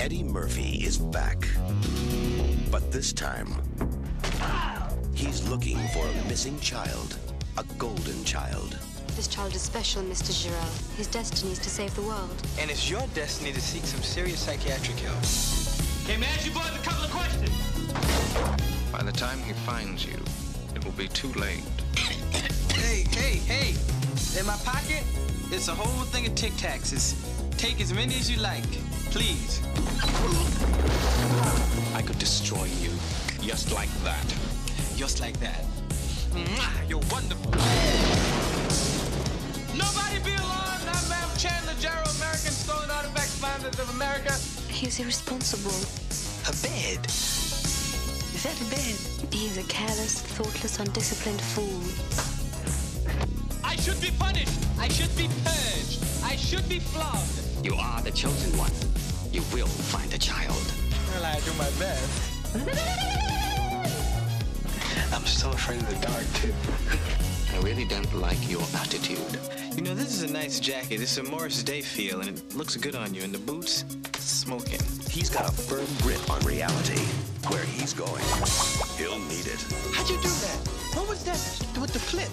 Eddie Murphy is back. But this time, he's looking for a missing child, a golden child. This child is special, Mr. Giroux. His destiny is to save the world. And it's your destiny to seek some serious psychiatric help. Okay, man, ask you boys a couple of questions. By the time he finds you, it will be too late. Hey. In my pocket, it's a whole thing of Tic Tacs. Take as many as you like, please. I could destroy you just like that. Just like that. Mwah, you're wonderful. Nobody be alarmed. I'm Ma'am Chandler Jarrow, American Stolen Artifacts Finders of America. He's irresponsible. A bed? Is that a bed? He is a careless, thoughtless, undisciplined fool. I should be punished. I should be purged. I should be flogged. You are the chosen one. You will find a child. Well, I do my best. I'm so afraid of the dark, too. I really don't like your attitude. You know, this is a nice jacket. It's a Morris Day feel, and it looks good on you. And the boots, smoking. He's got a firm grip on reality. Where he's going, he'll need it. How'd you do that? What was that with the flip?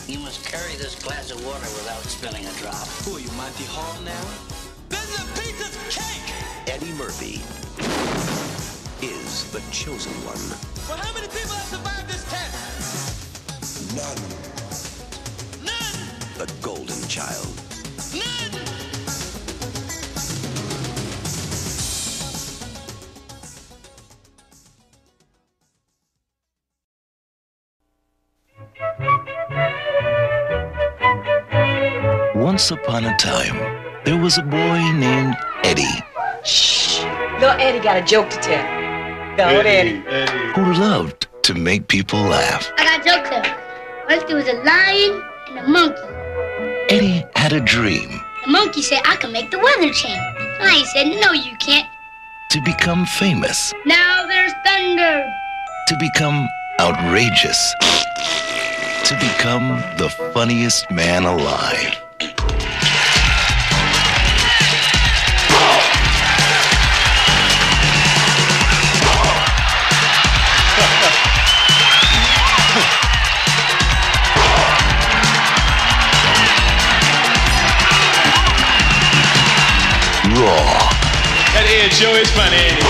You must carry this glass of water without spilling a drop. Who are you, Monty Hall now? This is a piece of cake. Eddie Murphy is the chosen one. Well, how many people have survived this test? None. The golden child. None. Once upon a time, there was a boy named Eddie. Shh! Little Eddie got a joke to tell. Go, Eddie. Who loved to make people laugh. I got a joke to tell. Once there was a lion and a monkey. Eddie had a dream. The monkey said, I can make the weather change. The lion said, no, you can't. To become famous. Now there's thunder. To become outrageous. To become the funniest man alive. Raw. That Ed show is funny, ain't it?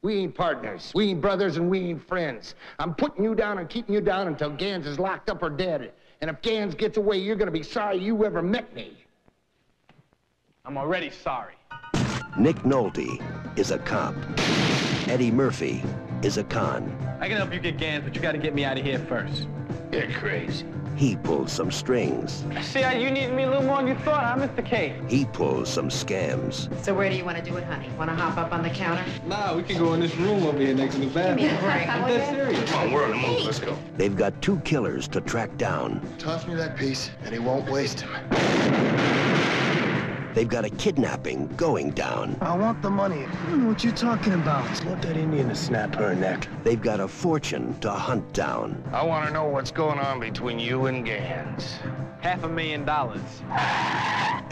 We ain't partners, we ain't brothers, and we ain't friends. I'm putting you down and keeping you down until Gans is locked up or dead. And if Gans gets away, you're gonna be sorry you ever met me. I'm already sorry. Nick Nolte is a cop. Eddie Murphy is a con. I can help you get Gans, but you gotta get me out of here first. You're crazy. He pulls some strings. See how you needed me a little more than you thought, huh, Mr. K? He pulls some scams. So where do you want to do it, honey? Want to hop up on the counter? Nah, we can go in this room over here next to the bathroom. Give me a break. I'm dead serious. Come on, we're on the move, let's go. They've got two killers to track down. Toss me that piece, and he won't waste him. They've got a kidnapping going down. I want the money. What you talking about? I want that Indian to snap her neck. They've got a fortune to hunt down. I want to know what's going on between you and Gans. $500,000.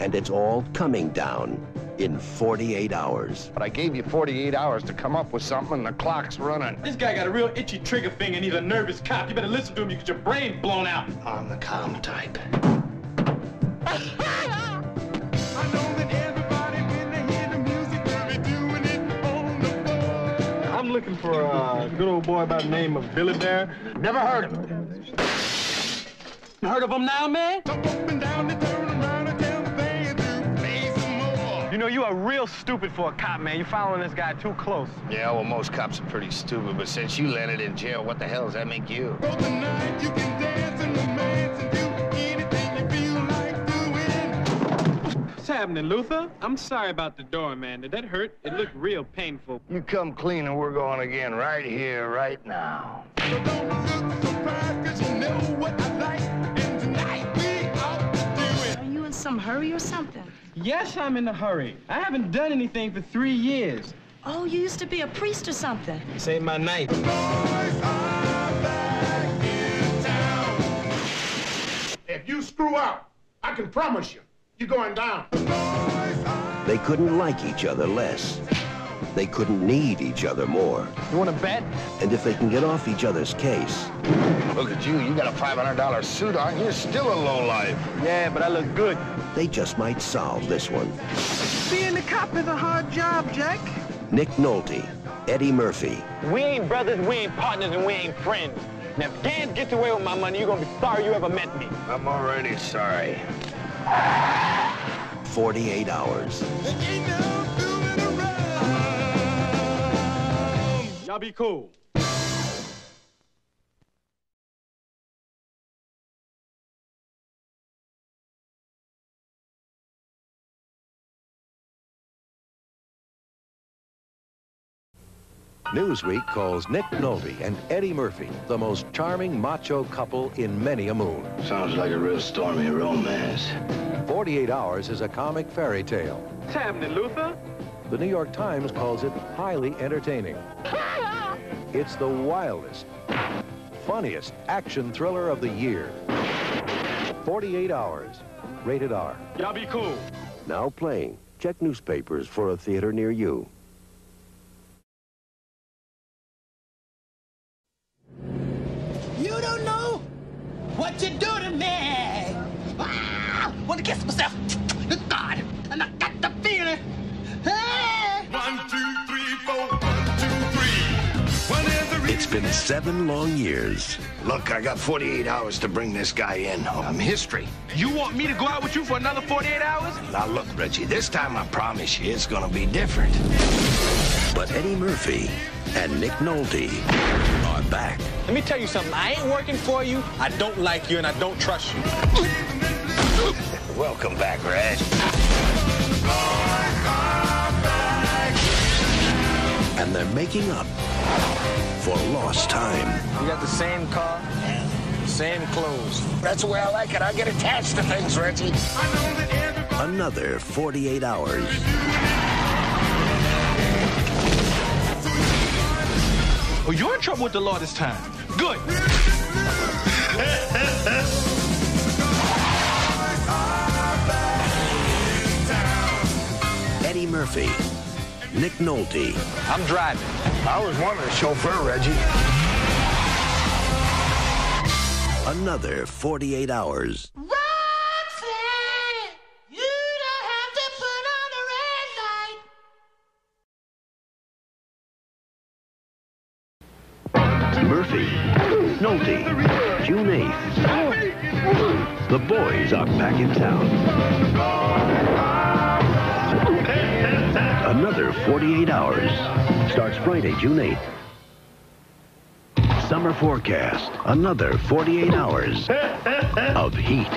And it's all coming down in 48 hours. But I gave you 48 hours to come up with something, and the clock's running. This guy got a real itchy trigger finger and he's a nervous cop. You better listen to him, you get your brain blown out. I'm the calm type. I'm looking for a good old boy by the name of Billy Bear. Never heard of him. You heard of him now, man? You know, you are real stupid for a cop, man. You're following this guy too close. Yeah, well, most cops are pretty stupid, but since you landed in jail, what the hell does that make you? Say, happening, Luther? I'm sorry about the door, man. Did that hurt? It looked real painful. You come clean and we're going again right here, right now. Are you in some hurry or something? Yes, I'm in a hurry. I haven't done anything for 3 years. Oh, you used to be a priest or something. Save my night. If you screw up, I can promise you, you're going down. They couldn't like each other less. They couldn't need each other more. You want to bet? And if they can get off each other's case, Look at you, you got a $500 suit on, you're still a lowlife. Yeah, but I look good. they just might solve this one. Being a cop is a hard job, Jack. Nick Nolte, Eddie Murphy. We ain't brothers, we ain't partners, and we ain't friends. Now, if Gans gets away with my money, you're gonna be sorry you ever met me. I'm already sorry. 48 hours. Y'all be cool. Newsweek calls Nick Nolte and Eddie Murphy the most charming macho couple in many a moon. Sounds like a real stormy romance. 48 Hours is a comic fairy tale. What's happening, Luther? The New York Times calls it highly entertaining. It's the wildest, funniest action thriller of the year. 48 Hours, rated R. Y'all be cool. Now playing. Check newspapers for a theater near you. You don't know what you do to me. Want to kiss myself. God, and I got the feeling. Hey. 1, 2, 3, 4. 1, 2, 3. Whenever It's been 7 long years. Look, I got 48 hours to bring this guy in. I'm history. You want me to go out with you for another 48 hours? Now look, Reggie, this time I promise you it's gonna be different. But Eddie Murphy and Nick Nolte are back. Let me tell you something. I ain't working for you, I don't like you, and I don't trust you. Welcome back, Reg. And they're making up for lost time. You got the same car, same clothes. That's the way I like it. I get attached to things, Reggie. Another 48 hours. Oh, you're in trouble with the law this time. Good. Eddie Murphy, Nick Nolte. I'm driving. I always wanted a chauffeur, Reggie. Another 48 hours. Roxanne, you don't have to put on the red light. Murphy, Nolte, June 8th. The boys are back in town. Another 48 hours. Starts Friday, June 8th. Summer forecast. Another 48 hours of heat.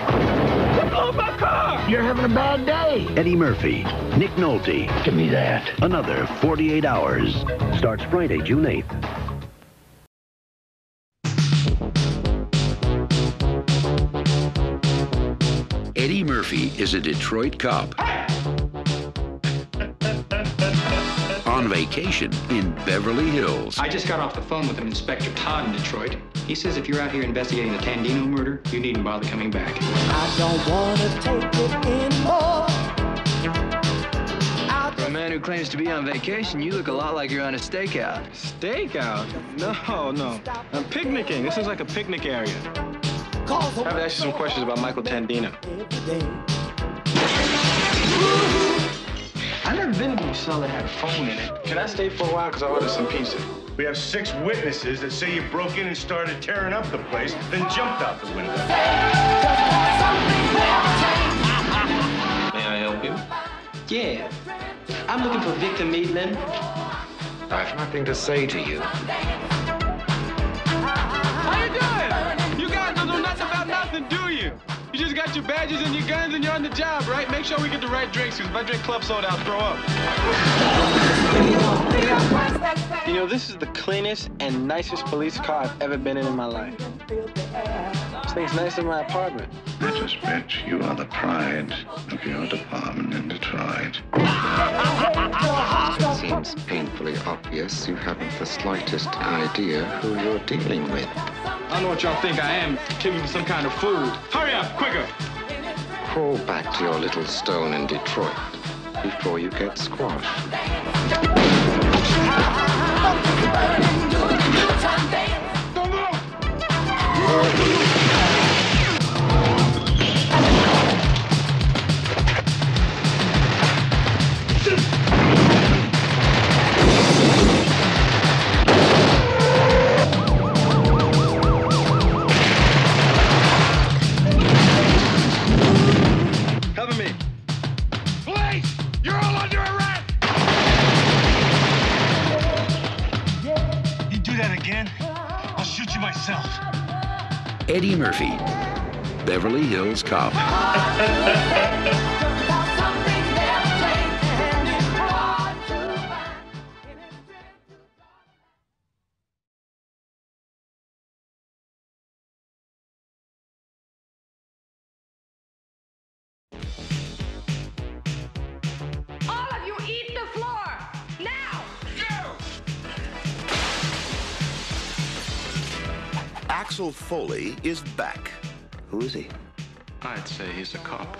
Oh, my car! You're having a bad day. Eddie Murphy, Nick Nolte. Give me that. Another 48 hours. Starts Friday, June 8th. Eddie Murphy is a Detroit cop on vacation in Beverly Hills. I just got off the phone with an Inspector Todd in Detroit. He says if you're out here investigating the Tandino murder, you needn't bother coming back. I don't want to take it anymore. For a man who claims to be on vacation, you look a lot like you're on a stakeout. Stakeout? No. I'm picnicking. This is like a picnic area. I have to ask you some questions about Michael Tandino. I've never been to a cell that had a phone in it. Can I stay for a while? Because I ordered some pizza. We have 6 witnesses that say you broke in and started tearing up the place, then jumped out the window. May I help you? Yeah. I'm looking for Victor Maitland. I've nothing to say to you. How you doing? You guys don't know nothing about nothing, do you? You You just got your badges and your guns and you're on the job, right? Make sure we get the right drinks, because if I drink club soda, I'll throw up. You know, this is the cleanest and nicest police car I've ever been in my life. This thing's nicer than my apartment. I just bet you are the pride of your department in Detroit. It seems painfully obvious you haven't the slightest idea who you're dealing with. I don't know what y'all think I am, killing me some kind of food. Hurry up, quicker! Crawl back to your little stone in Detroit before you get squashed. Cover me. Police! You're all under arrest! You do that again, I'll shoot you myself. Eddie Murphy, Beverly Hills Cop. Axel Foley is back. Who is he? I'd say he's a cop.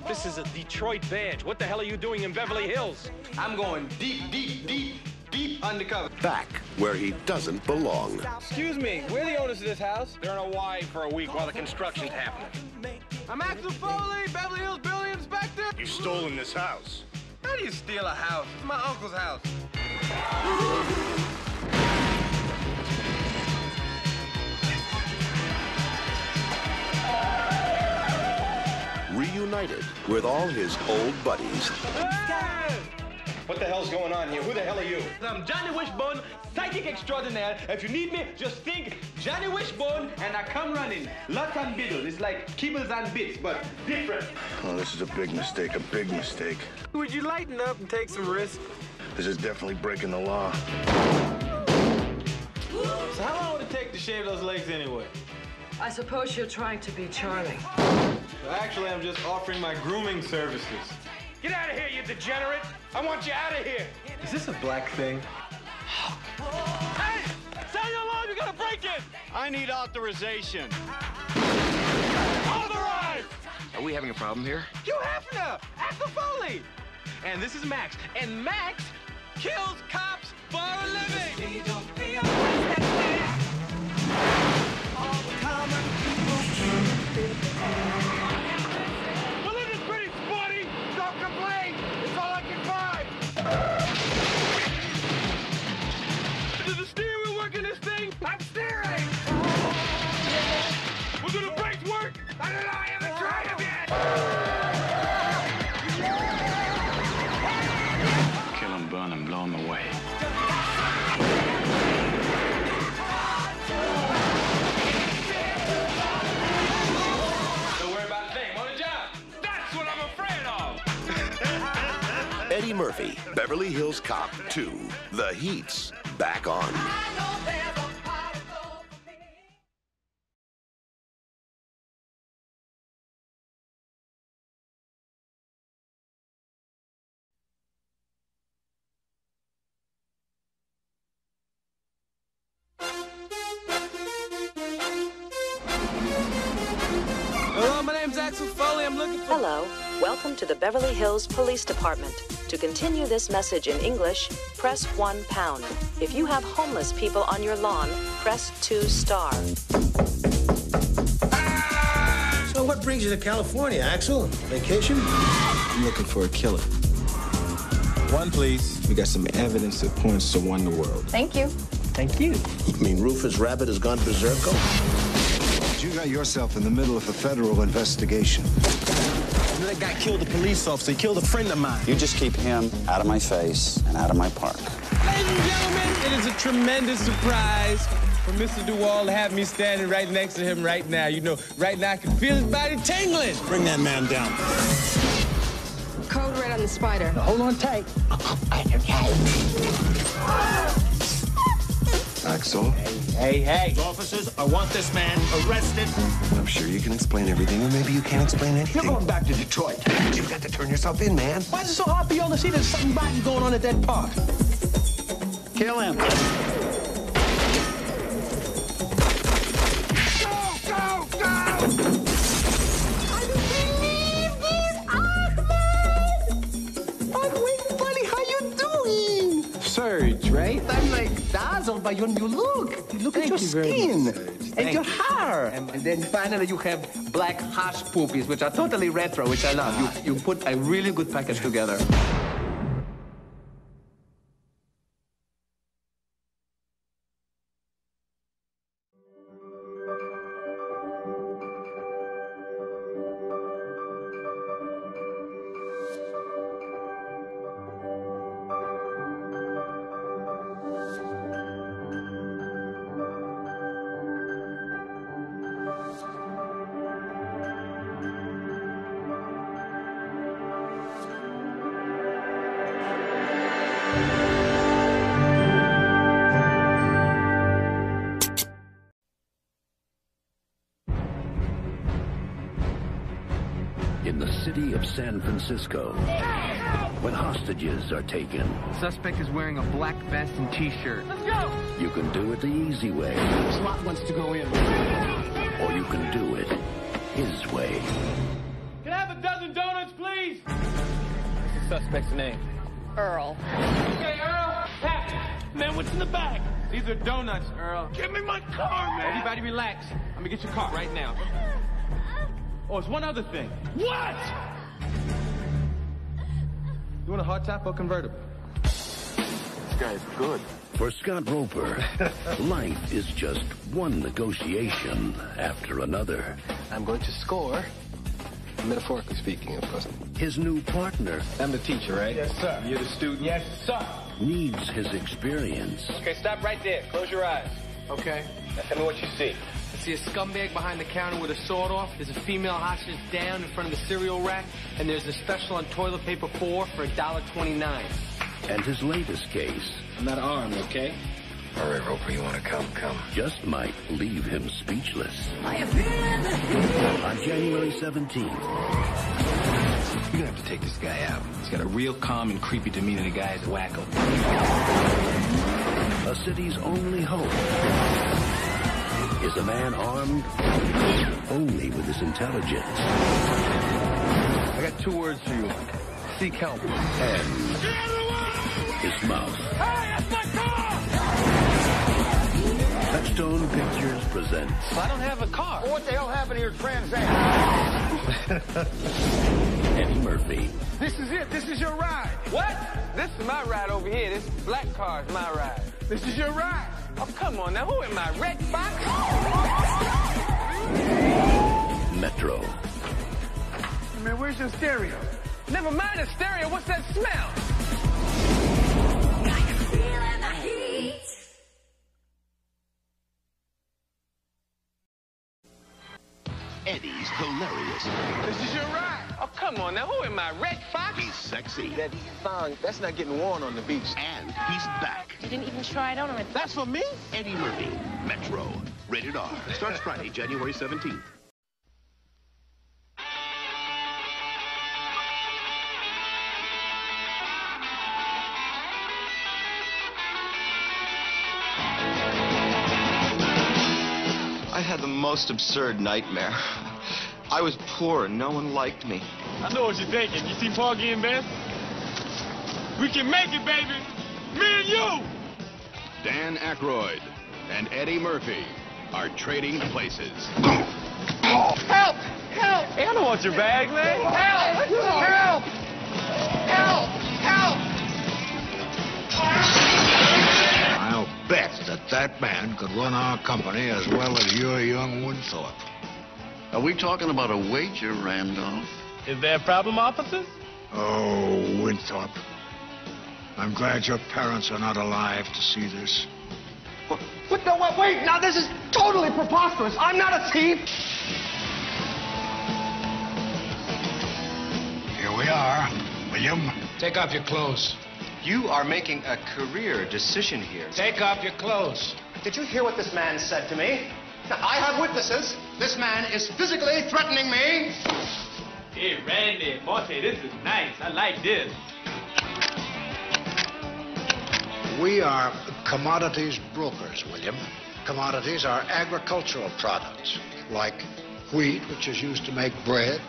This is a Detroit badge. What the hell are you doing in Beverly Hills? I'm going deep undercover. Back where he doesn't belong. Excuse me, we're the owners of this house. They're in Hawaii for a week while the construction's happening. I'm Axel Foley, Beverly Hills Building Inspector. You stolen this house. How do you steal a house? It's my uncle's house. Reunited with all his old buddies. Hey! What the hell's going on here? Who the hell are you? I'm Johnny Wishbone, psychic extraordinaire. If you need me, just think Johnny Wishbone and I come running. Lots and biddles. It's like kibbles and bits, but different. Oh, this is a big mistake, a big mistake. Would you lighten up and take some risks? This is definitely breaking the law. So how long would it take to shave those legs anyway? I suppose you're trying to be charming. Well, actually, I'm just offering my grooming services. Get out of here, you degenerate! I want you out of here! Is this a black thing? Hey! Say your alarm, you're gonna break it! I need authorization. Authorize! Are we having a problem here? Hugh Hefner! Axel Foley! And this is Max. And Max kills cops for a living! Well, this is pretty sporty! Don't complain! It's all I can find! Does the steering wheel work in this thing? I'm steering! Well, do the brakes work? I don't know, I haven't tried them yet! Kill him, burn him, blow him away. Don't worry about a thing. On the job. That's what I'm afraid of! Eddie Murphy, Beverly Hills Cop 2. The Heat's back on. Hello, my name's Axel Foley. I'm looking for... Hello. Welcome to the Beverly Hills Police Department. To continue this message in English, press 1 pound. If you have homeless people on your lawn, press 2 star. So what brings you to California, Axel? Vacation? I'm looking for a killer. One, please. We got some evidence that points to one in the world. Thank you. Thank you. You mean Rufus Rabbit has gone berserko? You got yourself in the middle of a federal investigation. That guy killed a police officer. He killed a friend of mine. You just keep him out of my face and out of my park. Ladies and gentlemen, it is a tremendous surprise. for Mr. DeWall to have me standing right next to him right now. You know, right now I can feel his body tingling. Bring that man down. Code red on the spider. Now hold on tight. Axel? Hey. Officers, I want this man arrested. I'm sure you can explain everything, or maybe you can't explain anything. You're going back to Detroit. You've got to turn yourself in, man. Why is it so hard for you all to see there's something rotten going on at that park? Kill him. Surge, right? I'm like dazzled by your new look. Look at your skin and your hair. And then finally you have black hash poopies, which are totally retro, which I love. You put a really good package together. In the city of San Francisco, when hostages are taken, Suspect is wearing a black vest and t-shirt. Let's go! you can do it the easy way, SWAT wants to go in. or you can do it his way. Can I have a dozen donuts, please? What's the suspect's name? Earl. Okay, Earl. Pack. Man, what's in the bag? These are donuts, Earl. Give me my car, man. Everybody relax. I'm gonna get your car right now. Oh, it's one other thing. What? You want a hardtop or convertible? This guy's good. For Scott Roper, life is just one negotiation after another. I'm going to score. Metaphorically speaking, of course. His new partner I'm the teacher, right? Yes, sir. You're the student. Yes, sir. needs his experience. Okay, stop right there. Close your eyes. Okay. Now tell me what you see. I see a scumbag behind the counter with a sword off. There's a female hostage down in front of the cereal rack. And there's a special on toilet paper 4 for $1.29. And his latest case. I'm not armed, okay? All right, Roper, you want to come? Just might leave him speechless. On January 17th. You're gonna have to take this guy out. He's got a real calm and creepy demeanor. The guy's wacko. A city's only hope is a man armed only with his intelligence. I got 2 words for you. Seek help. And his mouth. Hey, that's my car! Touchstone Pictures presents. I don't have a car. What the hell happened to your transaction? Eddie Murphy. This is it. This is your ride. What? This is my ride over here. This black car is my ride. This is your ride. Oh, come on now. Who am I? Red Fox? Metro. Man, where's your stereo? Never mind the stereo. What's that smell? Eddie's hilarious. This is your ride. Oh, come on now. Who am I? Red Fox? He's sexy. That thong, that's not getting worn on the beach. And he's back. You didn't even try it on already. That's for me? Eddie Murphy, Metro. Rated R. Starts Friday, January 17th. I had the most absurd nightmare. I was poor and no one liked me. I know what you're thinking. You see Porgy and Bess? We can make it, baby. Me and you. Dan Aykroyd and Eddie Murphy are trading places. Help! Help! Hey, I don't want your bag, man. Help! Help! Help! Help! I'll bet that man could run our company as well as your young Winthorpe. Are we talking about a wager, Randolph? Is there a problem, officers? Oh, Winthorpe. I'm glad your parents are not alive to see this. What? No, wait! Now this is totally preposterous. I'm not a thief. Here we are. William. Take off your clothes. You are making a career decision here. Take off your clothes. Did you hear what this man said to me? Now, I have witnesses. This man is physically threatening me. Hey, Randy, Monte, this is nice. I like this. We are commodities brokers, William. Commodities are agricultural products, like wheat, which is used to make bread,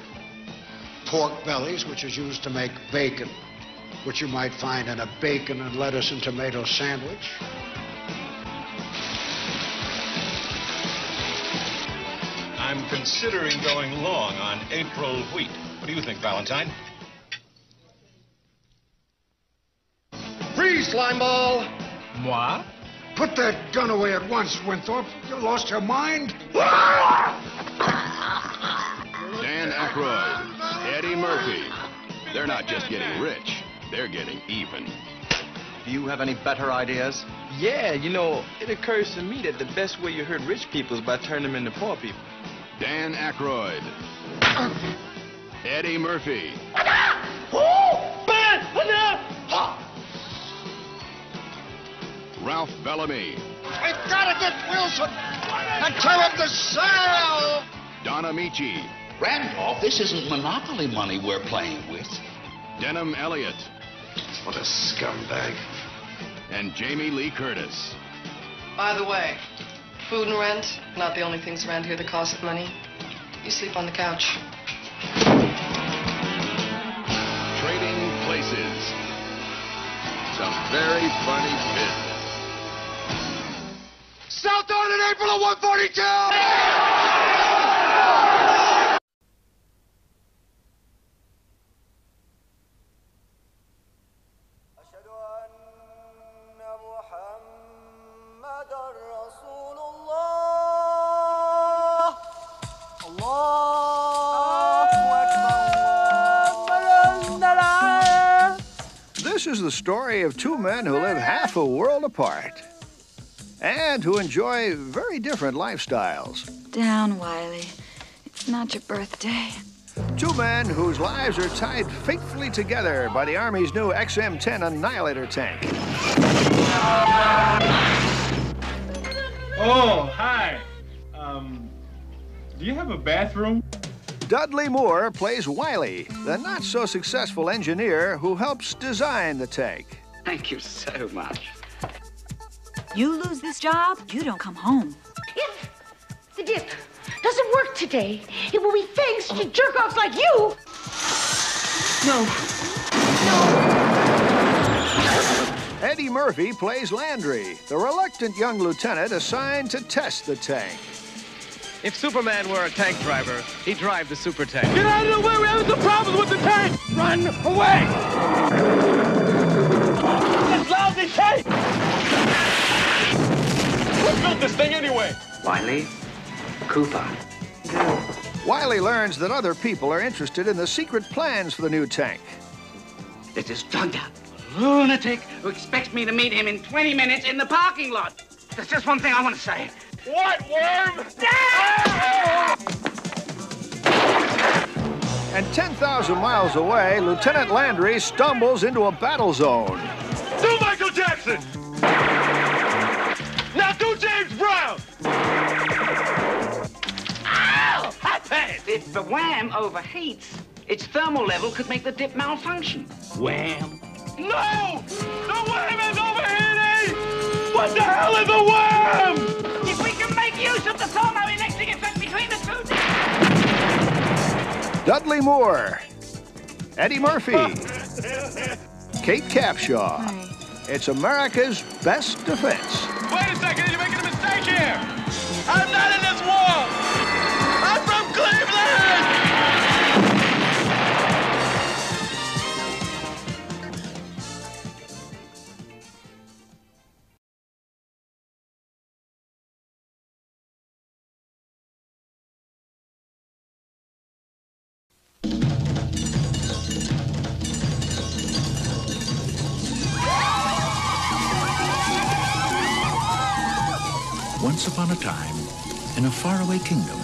pork bellies, which is used to make bacon, which you might find in a bacon and lettuce and tomato sandwich. I'm considering going long on April wheat. What do you think, Valentine? Freeze, slimeball! Moi? Put that gun away at once, Winthrop. You lost your mind? Dan Aykroyd, Eddie Murphy. They're not just getting rich, they're getting even. Do you have any better ideas? Yeah, you know, it occurs to me that the best way you hurt rich people is by turning them into poor people. Dan Aykroyd, Eddie Murphy. Ralph Bellamy. We've got to get Wilson and tell him to sell! Don Amici. Randolph, this isn't Monopoly money we're playing with. Denham Elliott. What a scumbag. And Jamie Lee Curtis. By the way, food and rent, not the only things around here that cost money. You sleep on the couch. Trading Places. Some very funny business. South on in April of 142! This is the story of two men who live half a world apart and who enjoy very different lifestyles. Down, Wiley. It's not your birthday. Two men whose lives are tied faithfully together by the Army's new XM-10 Annihilator tank. Oh, hi. Do you have a bathroom? Dudley Moore plays Wiley, the not-so-successful engineer who helps design the tank. Thank you so much. You lose this job, you don't come home. If the dip doesn't work today, it will be thanks to jerk-offs like you. No. Eddie Murphy plays Landry, the reluctant young lieutenant assigned to test the tank. If Superman were a tank driver, he'd drive the super tank. Get out of the way! We're having some problems with the tank! Run away! This lousy tank! Who built this thing anyway? Wiley, Cooper. Wiley learns that other people are interested in the secret plans for the new tank. There's this drugged-out lunatic who expects me to meet him in 20 minutes in the parking lot. There's just one thing I want to say. What, worm? And 10,000 miles away, Lieutenant Landry stumbles into a battle zone. Do Michael Jackson! Now do James Brown! Ow! Hot pass! If the wham overheats, its thermal level could make the dip malfunction. Wham! No! The wham is overheating! What the hell is a wham? If we can make use of the thermoelectric effect between the two... Dudley Moore, Eddie Murphy, Kate Capshaw. It's America's best defense. Wait a second, you're making a mistake here! I'm not in this war! I'm from Cleveland! Once upon a time, in a faraway kingdom,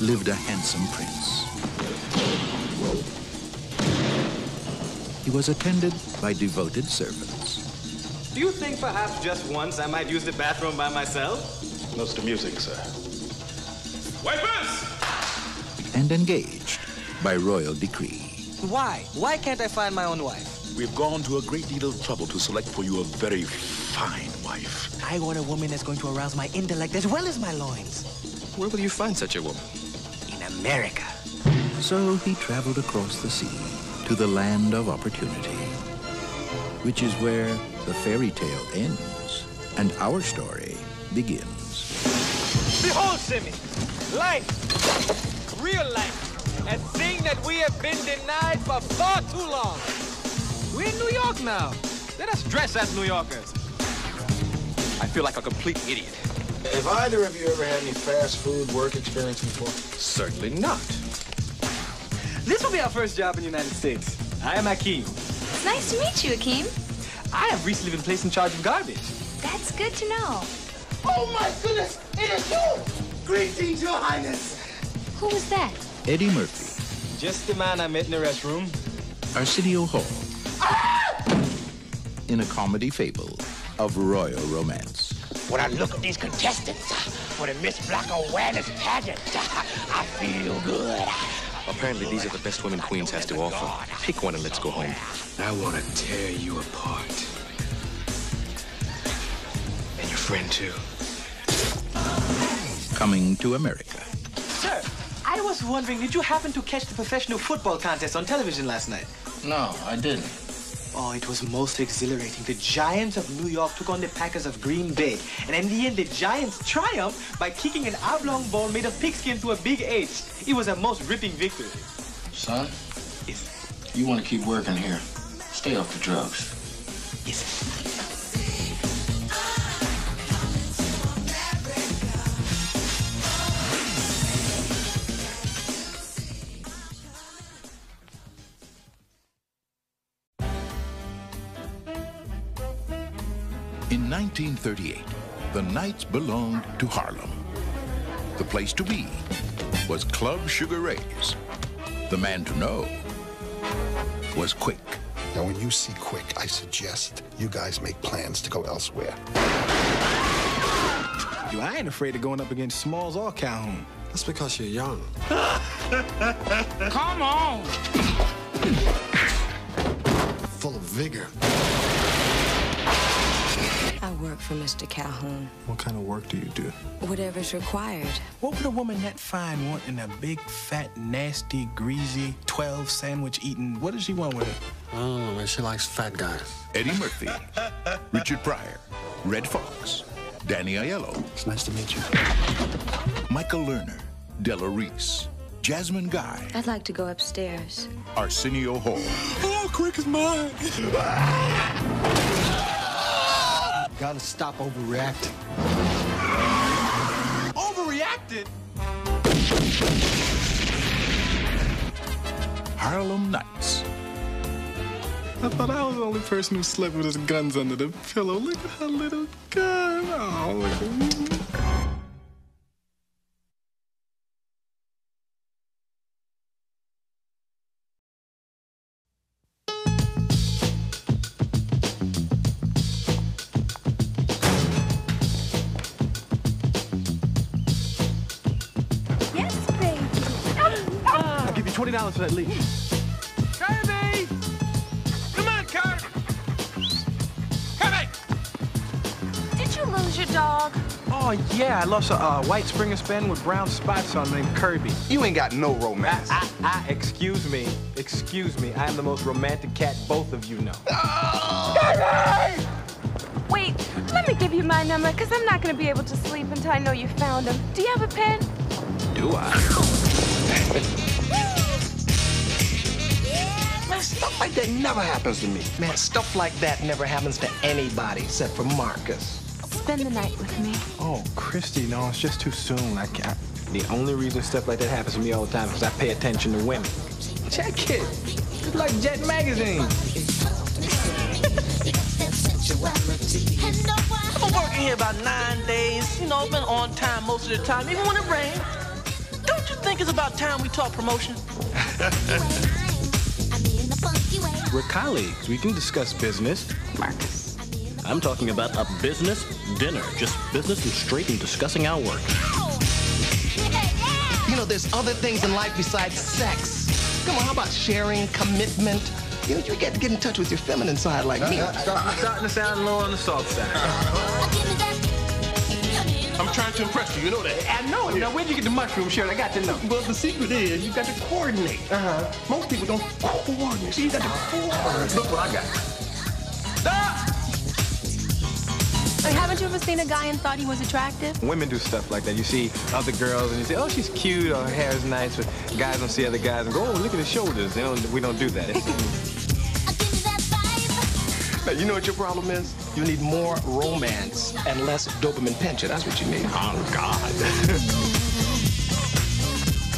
lived a handsome prince. He was attended by devoted servants. Do you think perhaps just once I might use the bathroom by myself? Notes to music, sir. Wipers! And engaged by royal decree. Why? Why can't I find my own wife? We've gone to a great deal of trouble to select for you a very fine wife. I want a woman that's going to arouse my intellect as well as my loins. Where will you find such a woman? In America. So he traveled across the sea to the land of opportunity, which is where the fairy tale ends and our story begins. Behold, Simmy, life, real life, a thing that we have been denied for far too long. We're in New York now. Let us dress as New Yorkers. I feel like a complete idiot. Have either of you ever had any fast food work experience before? Certainly not. This will be our first job in the United States. I am Akeem. It's nice to meet you, Akeem. I have recently been placed in charge of garbage. That's good to know. Oh, my goodness! It is you! Greetings, Your Highness! Who was that? Eddie Murphy. Just the man I met in the restroom. Arsenio Hall. In a comedy fable of royal romance. When I look at these contestants for the Miss Black Awareness pageant, I feel good. Apparently, these are the best women Queens has to offer. Pick one and let's go home. I want to tear you apart. And your friend, too. Coming to America. Sir, I was wondering, did you happen to catch the professional football contest on television last night? No, I didn't. Oh, it was most exhilarating. The Giants of New York took on the Packers of Green Bay. And in the end, the Giants triumphed by kicking an oblong ball made of pigskin to a big H. It was a most ripping victory. Son, Yes. you want to keep working here. Stay off the drugs. Yes. In 1938, the Knights belonged to Harlem. The place to be was Club Sugar Ray's. The man to know was Quick. Now, when you see Quick, I suggest you guys make plans to go elsewhere. Yo, I ain't afraid of going up against Smalls or Calhoun. That's because you're young. Come on! Full of vigor. I work for Mr. Calhoun. What kind of work do you do? Whatever's required. What would a woman that fine want in a big, fat, nasty, greasy, 12 sandwich eating? What does she want with it? I don't know, man. She likes fat guys. Eddie Murphy, Richard Pryor, Red Fox, Danny Aiello. It's nice to meet you. Michael Lerner, Della Reese, Jasmine Guy. I'd like to go upstairs. Arsenio Hall. Oh, Quick is mine. Gotta stop overreacting. Overreacted? Harlem Nights. I thought I was the only person who slept with his guns under the pillow. Look at her little gun. Oh, look at me. I'll give you $20 for that leak. Kirby! Come on, Kirby! Kirby! Did you lose your dog? Oh, yeah, I lost a white Springer Spaniel with brown spots on named Kirby. You ain't got no romance. Excuse me. I am the most romantic cat both of you know. Wait, let me give you my number, because I'm not going to be able to sleep until I know you found him. Do you have a pen? Do I? Man, stuff like that never happens to me. Man, stuff like that never happens to anybody except for Marcus. Spend the night with me. Oh, Christy, no, it's just too soon. I can't. The only reason stuff like that happens to me all the time is because I pay attention to women. Check it. It's like Jet Magazine. Oh, been working here about 9 days. You know, been on time most of the time, even when it rains. Don't you think it's about time we talk promotion? We're colleagues. We can discuss business. Marcus. I'm talking about a business dinner. Just business and straight and discussing our work. You know, there's other things in life besides sex. Come on, how about sharing, commitment? You know, you get to get in touch with your feminine side like me. Starting to sound low on the soft side. I'm trying to impress you, you know that. I know. Now, where'd you get the mushroom shirt? I got to know. Well, the secret is you got to coordinate. Most people don't coordinate. See, you got to coordinate. Look what I got. Like, haven't you ever seen a guy and thought he was attractive? Women do stuff like that. You see other girls and you say, oh, she's cute, or her hair is nice. But guys don't see other guys and go, oh, look at his shoulders. We don't do that. Now, you know what your problem is? You need more romance and less dopamine pincher. That's what you need. Oh, God.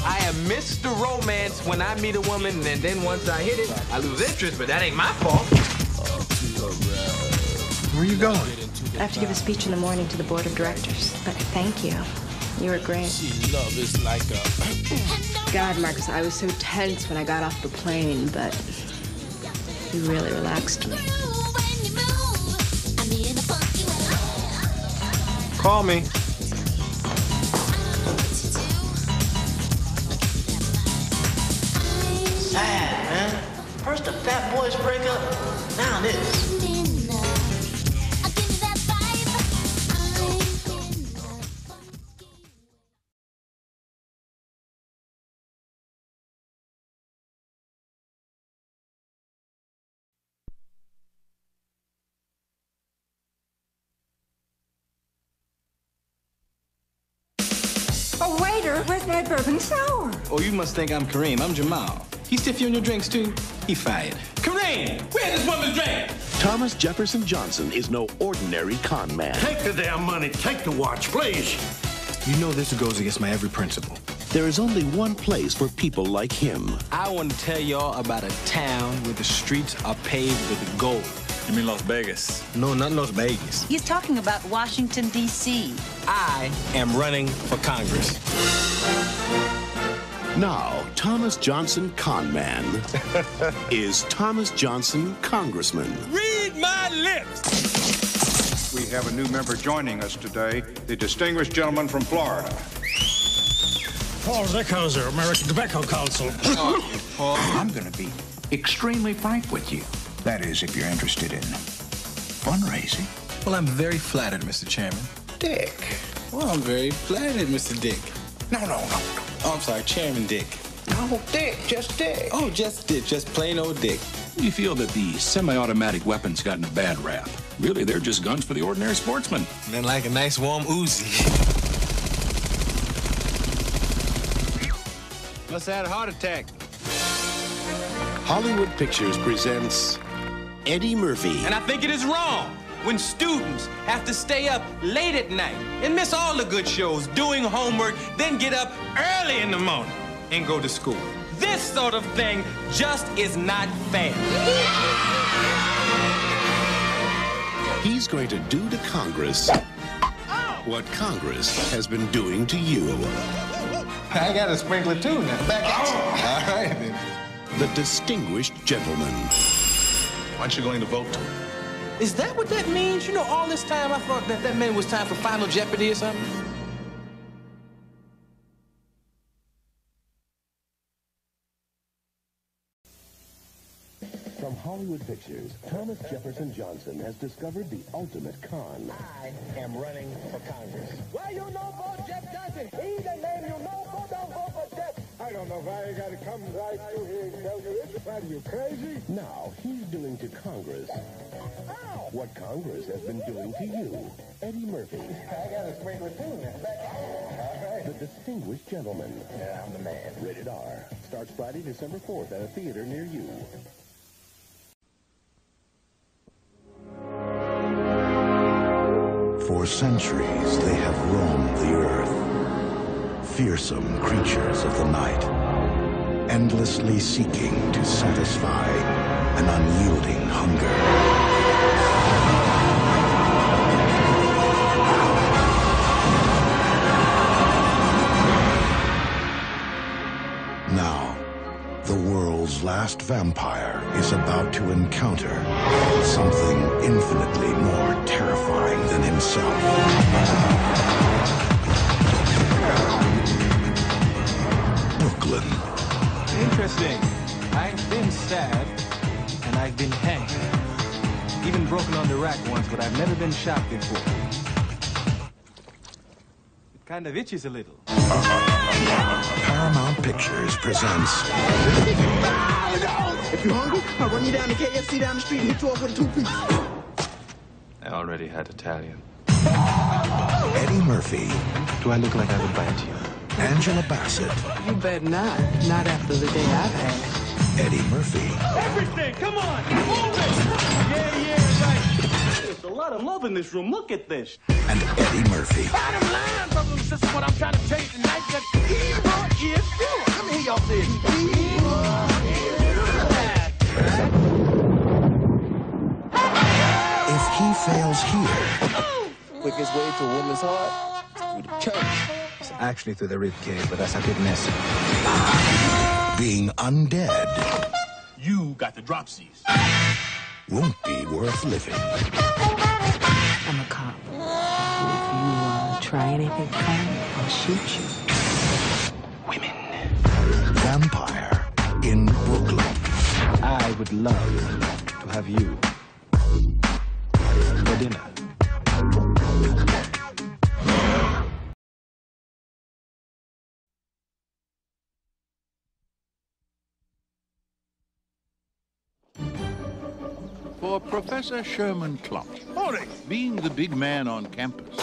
I am Mr. Romance when I meet a woman, and then once I hit it, I lose interest, but that ain't my fault. Where you going? I have to give a speech in the morning to the board of directors. But thank you. You were great. Love is like a... God, Marcus, I was so tense when I got off the plane, but you really relaxed me. Call me. Sad, man. First the Fat Boys break up, now this. Oh, waiter, where's my bourbon sour? Oh, you must think I'm Kareem. I'm Jamal. He stiff you on your drinks, too? He fired. Kareem, where's this woman's drink? Thomas Jefferson Johnson is no ordinary con man. Take the damn money. Take the watch, please. You know this goes against my every principle. There is only one place for people like him. I want to tell y'all about a town where the streets are paved with gold. You mean Las Vegas? No, not Las Vegas. He's talking about Washington, D.C. I am running for Congress. Now, Thomas Johnson Con Man is Thomas Johnson Congressman. Read my lips! We have a new member joining us today, the distinguished gentleman from Florida. Paul Zeckhauser, American Tobacco Council. Paul, I'm going to be extremely frank with you. That is, if you're interested in fundraising. Well, I'm very flattered, Mr. Chairman. Dick. Well, I'm very flattered, Mr. Dick. No. Oh, I'm sorry, Chairman Dick. No, Dick, just Dick. Oh, just Dick, just plain old Dick. You feel that the semi-automatic weapons gotten a bad rap. Really, they're just guns for the ordinary sportsman. And then like a nice warm Uzi. Must have had a heart attack. Hollywood Pictures presents Eddie Murphy. And I think it is wrong when students have to stay up late at night and miss all the good shows, doing homework, then get up early in the morning and go to school. This sort of thing just is not fair. He's going to do to Congress what Congress has been doing to you. I got a sprinkler too now. Back at you. All right then. The distinguished gentleman. Aren't you going to vote? Is that what that means? You know, all this time I thought that meant it was time for Final Jeopardy or something. From Hollywood Pictures, Thomas Jefferson Johnson has discovered the ultimate con. I am running for Congress. Well, you know about Jeff Johnson. He the name you know. Go down, vote for Jeff. I don't know why you got to come right through here and tell you this. What, are you crazy? Now, he's doing to Congress what Congress has been doing to you. Eddie Murphy. I got a sprinkler too now. The distinguished gentleman. Yeah, I'm the man. Rated R. Starts Friday, December 4th at a theater near you. For centuries, they have roamed the earth, fearsome creatures of the night, endlessly seeking to satisfy an unyielding hunger. masked vampire is about to encounter something infinitely more terrifying than himself. Brooklyn. Interesting. I've been stabbed, and I've been hanged. Even broken on the rack once, but I've never been shot before. It kind of itches a little. Paramount Pictures presents... If you're hungry, I'll run you down to KFC down the street and hit you off with a 2-piece. I already had Italian. Eddie Murphy. Do I look like I would bite you? Angela Bassett. You bet not. Not after the day I've had. Eddie Murphy. Everything, come on, move it! Yeah, right. There's a lot of love in this room. Look at this. And Eddie Murphy. Bottom line, brothers, this is what I'm trying to tell you tonight. That evil is good. Let me hear y'all say it. Evil is bad. If he fails here... Quickest way to a woman's heart? Through the church. It's actually through the rib cage, but that's a good mess. Being undead... You got the dropsies. ...won't be worth living. I'm a cop. If you try anything funny, I'll shoot you. Women. Vampire in Brooklyn. I would love to have you for dinner. For Professor Sherman Klump, being the big man on campus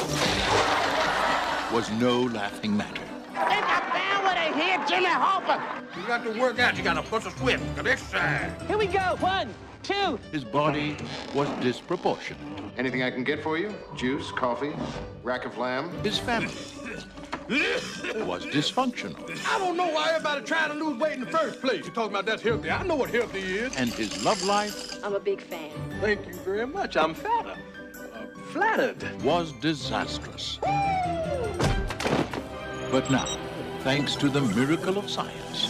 was no laughing matter. They got down where they hit Jimmy Hoffa. You got to work out. You got to bust a swift. Got exercise. Here we go. 1, 2. His body was disproportionate. Anything I can get for you? Juice, coffee, rack of lamb? His family was dysfunctional. I don't know why everybody trying to lose weight in the first place. You're talking about that's healthy. I know what healthy is. And his love life... I'm a big fan. Thank you very much. I'm fatter. Flattered. ...was disastrous. But now, thanks to the miracle of science,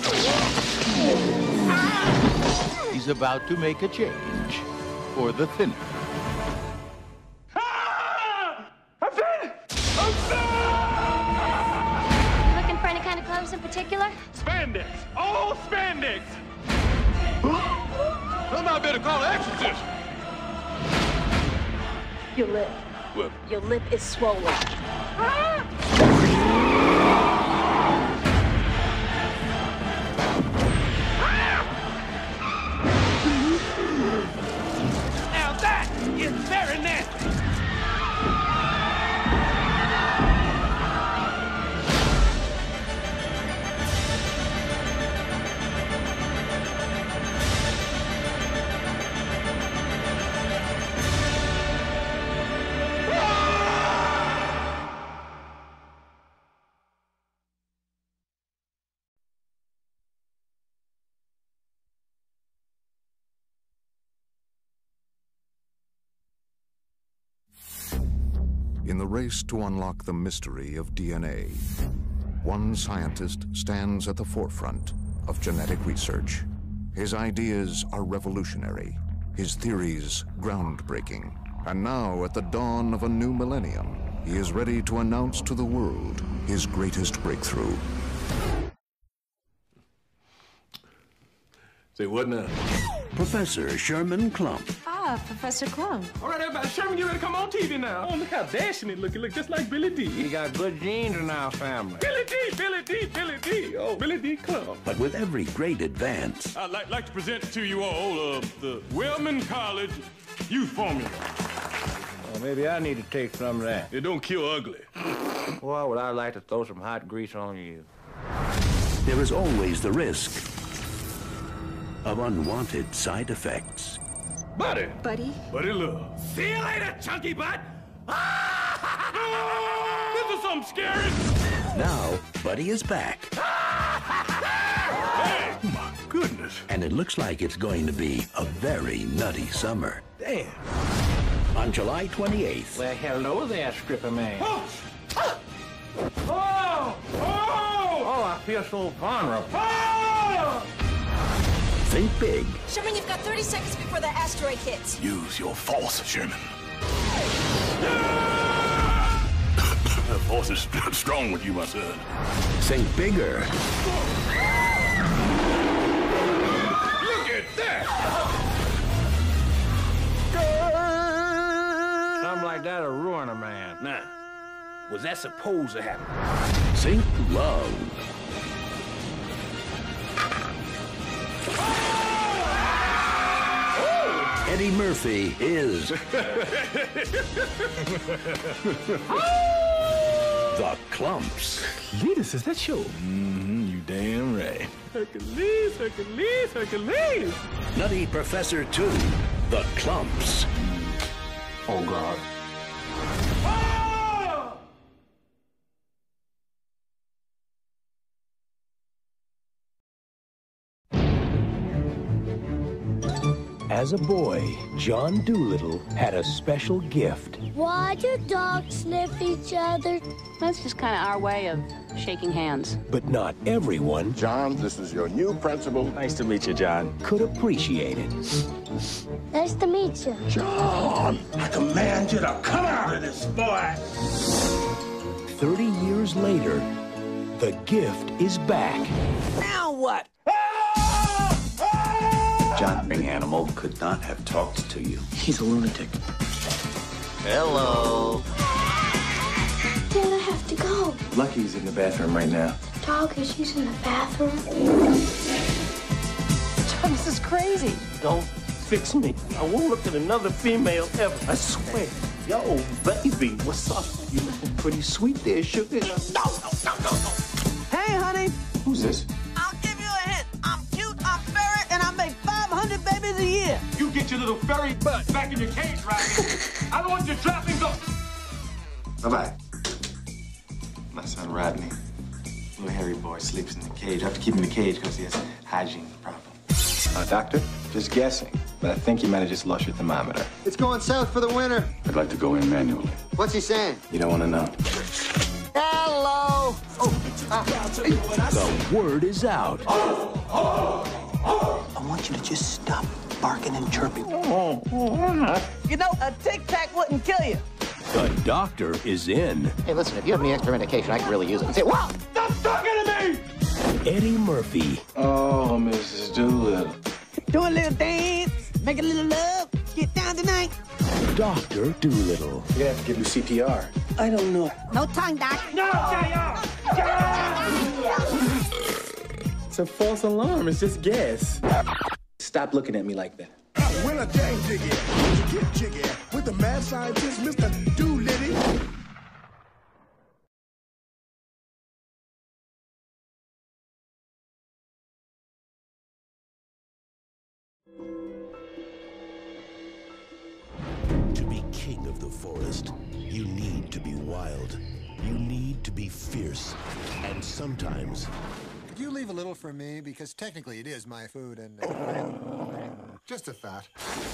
he's about to make a change for the thinner. Looking for any kind of clothes in particular? Spandex. All spandex. Somebody better call an exorcist. Your lip. What? Your lip is swollen. Now that is very nasty. In the race to unlock the mystery of DNA, one scientist stands at the forefront of genetic research. His ideas are revolutionary, his theories groundbreaking. And now, at the dawn of a new millennium, he is ready to announce to the world his greatest breakthrough. Say what now? Professor Sherman Klump. Ah, Professor Klump. All right, everybody, Sherman, you ready to come on TV now? Oh, look how dashing it looking. Look just like Billy D. We got good genes in our family. Billy D, Billy D, Billy D. Oh, Billy D Klump. But with every great advance, I'd like to present to you all the Wellman College Youth Formula. Well, maybe I need to take some of that. It don't kill ugly. Well, would I like to throw some hot grease on you? there is always the risk of unwanted side effects. Buddy. Buddy? Buddy love. See you later, chunky butt. This is something scary. Now, Buddy is back. Hey, my goodness. And it looks like it's going to be a very nutty summer. Damn. On July 28th. Well, hello there, stripper man. Oh! Oh! Oh, I feel so vulnerable. Oh! Think big. Sherman, you've got 30 seconds before the asteroid hits. Use your force, Sherman. The force is strong with you, my son. Think bigger. Look at that! Something like that'll ruin a man. Now, was that supposed to happen? Think love. Eddie Murphy is the Clumps. Cletus, is that you? You damn right. Hercules, Hercules, Hercules. Nutty Professor 2, the Clumps. Oh, God. As a boy, John Dolittle had a special gift. Why do dogs sniff each other? That's just kind of our way of shaking hands. But not everyone. John, this is your new principal. Nice to meet you, John. Could appreciate it. Nice to meet you. John, I command you to come out of this, boy. 30 years later, the gift is back. Now what? John, the animal could not have talked to you. He's a lunatic. Hello. Dad, I have to go. Lucky's in the bathroom right now. Dog, she's in the bathroom. John, this is crazy. Don't fix me. I won't look at another female ever. I swear. Yo, baby, what's up? You looking pretty sweet there, sugar. No. Hey, honey. Who's this? I'll give you a hint. I'm cute, I'm furry, and I make 500 babies a year. You get your little furry butt back in your cage, Rodney. I don't want your droppings off. Bye-bye. My son, Rodney. Little hairy boy sleeps in the cage. I have to keep him in the cage because he has a hygiene problem. Doctor, just guessing, but I think you might have just lost your thermometer. It's going south for the winter. I'd like to go in manually. What's he saying? You don't want to know. Hello. The word is out. I want you to just stop barking and chirping. You know, a Tic Tac wouldn't kill you. The doctor is in. Hey, listen, if you have any extra medication, I can really use it. Say, wow! Stop talking to me! Eddie Murphy. Oh, Mrs. Doolittle. Do a little dance, make a little love, get down tonight. Dr. Dolittle. You're gonna have to give him CPR. I don't know. No tongue, Doc. No, It's a false alarm. It's just gas. Stop looking at me like that. When a dang jiggy, get jiggy with the mad scientist, Mr. Doolittle. To be king of the forest, you need to be wild. You need to be fierce. And sometimes... Could you leave a little for me? Because technically it is my food and... just a thought.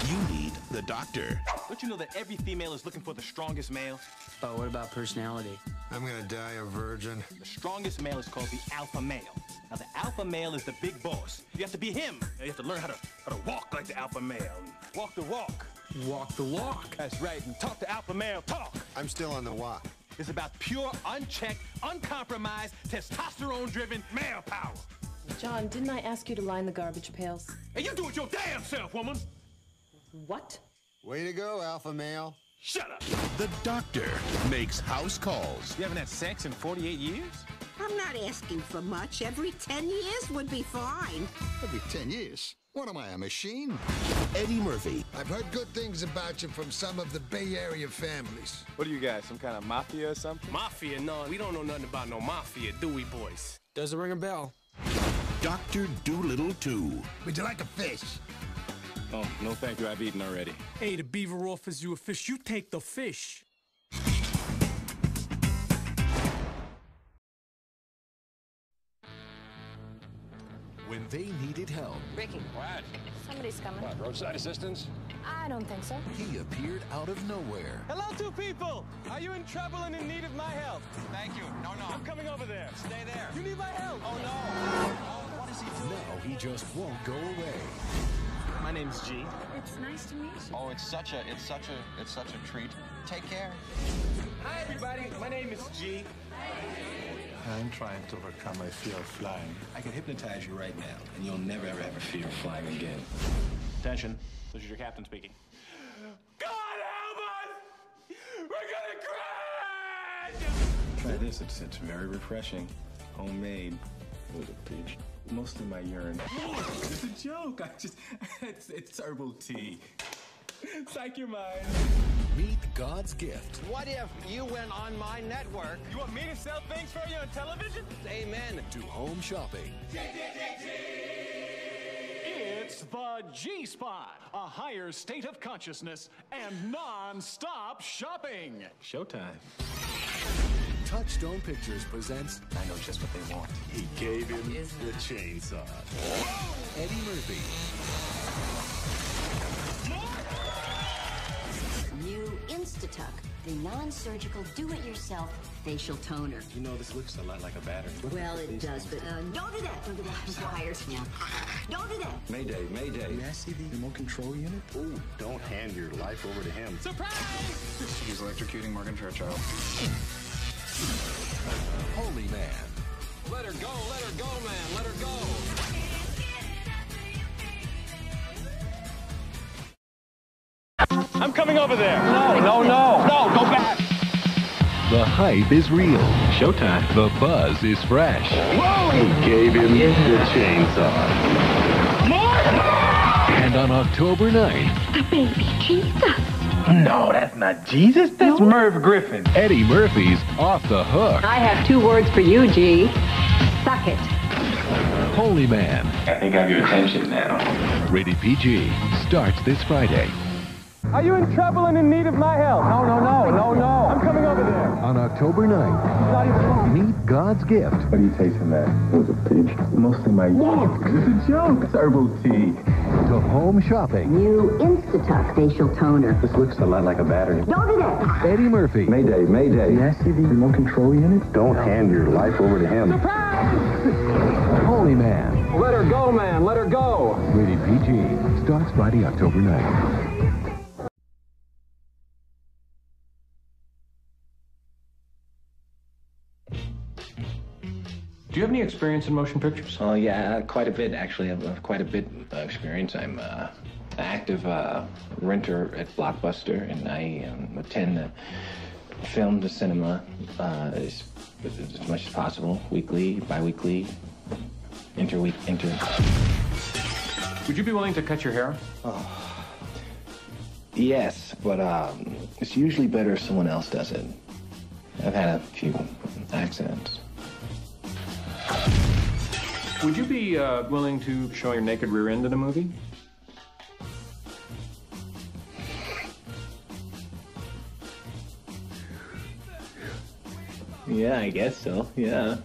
You need the doctor. Don't you know that every female is looking for the strongest male? Oh, what about personality? I'm gonna die a virgin. The strongest male is called the alpha male. Now, the alpha male is the big boss. You have to be him. You have to learn how to walk like the alpha male. Walk the walk. Walk the walk. That's right. And talk to alpha male. Talk. I'm still on the walk. It's about pure, unchecked, uncompromised, testosterone-driven male power. John, didn't I ask you to line the garbage pails? Hey, you do it your damn self, woman. What? Way to go, alpha male. Shut up. The doctor makes house calls. You haven't had sex in 48 years? I'm not asking for much. Every 10 years would be fine. Every 10 years? What am I, a machine? Eddie Murphy. I've heard good things about you from some of the Bay Area families. What are you guys, some kind of mafia or something? Mafia? No, we don't know nothing about no mafia, do we, boys? Doesn't ring a bell. Dr. Dolittle 2. Would you like a fish? Oh, no thank you. I've eaten already. Hey, the beaver offers you a fish. You take the fish. When they needed help, Ricky. What? Somebody's coming. What, roadside assistance? I don't think so. he appeared out of nowhere. Hello, two people. Are you in trouble and in need of my help? Thank you. No. I'm coming over there. Stay there. You need my help. Oh, no. Oh, what is Now he just won't go away. My name's G. It's nice to meet you. Oh, it's such a treat. Take care. Hi, everybody. My name is G. I'm trying to overcome my fear of flying. I can hypnotize you right now, and you'll never, ever have a fear of flying again. Attention. This is your captain speaking. God help us! We're gonna crash! Try this. It's very refreshing. Homemade. With a peach. Mostly my urine. It's a joke. It's herbal tea. Psych your mind. Meet God's gift. What if you went on my network? You want me to sell things for you on television? Amen. To home shopping. It's the G-Spot, a higher state of consciousness and non-stop shopping. Showtime. Touchstone Pictures presents... I know just what they want. He gave him the chainsaw. Eddie Murphy. New Instatuck, the non-surgical, do-it-yourself facial toner. You know, this looks a lot like a battery. Well, it does, but don't do that. Don't do that. I'm wired now. Don't do that. Mayday, mayday. May I see the remote control unit? Ooh, don't hand your life over to him. Surprise! He's electrocuting Morgan Fairchild. Holy Man. Let her go, man, let her go. I'm coming over there. No, go back. The hype is real. Showtime. The buzz is fresh. Whoa! He gave him the chainsaw. And on October 9th... The baby Jesus. No, that's not Jesus. That's Merv Griffin. Eddie Murphy's off the hook. I have 2 words for you, G. Suck it. Holy Man. I think I have your attention now. Rated PG. Starts this Friday. Are you in trouble and in need of my help? No. I'm coming over there. On October 9th, meet God's gift. What do you taste from that? It was a peach. Mostly my urine. It's a joke. It's herbal tea. To home shopping. New Instatuck facial toner. This looks a lot like a battery. Don't do that. Eddie Murphy. Mayday, mayday. May I see the remote control unit? Don't hand your life over to him. Holy Man. Let her go, man. Let her go. Rated PG. Starts Friday, October 9th. Do you have any experience in motion pictures? Oh, yeah, quite a bit, actually. I have quite a bit of experience. I'm an active renter at Blockbuster, and I attend the film, the cinema, as much as possible, weekly, bi-weekly, interweek, Would you be willing to cut your hair? Oh, yes, but it's usually better if someone else does it. I've had a few accidents. Would you be willing to show your naked rear end in a movie? Yeah, I guess so, yeah.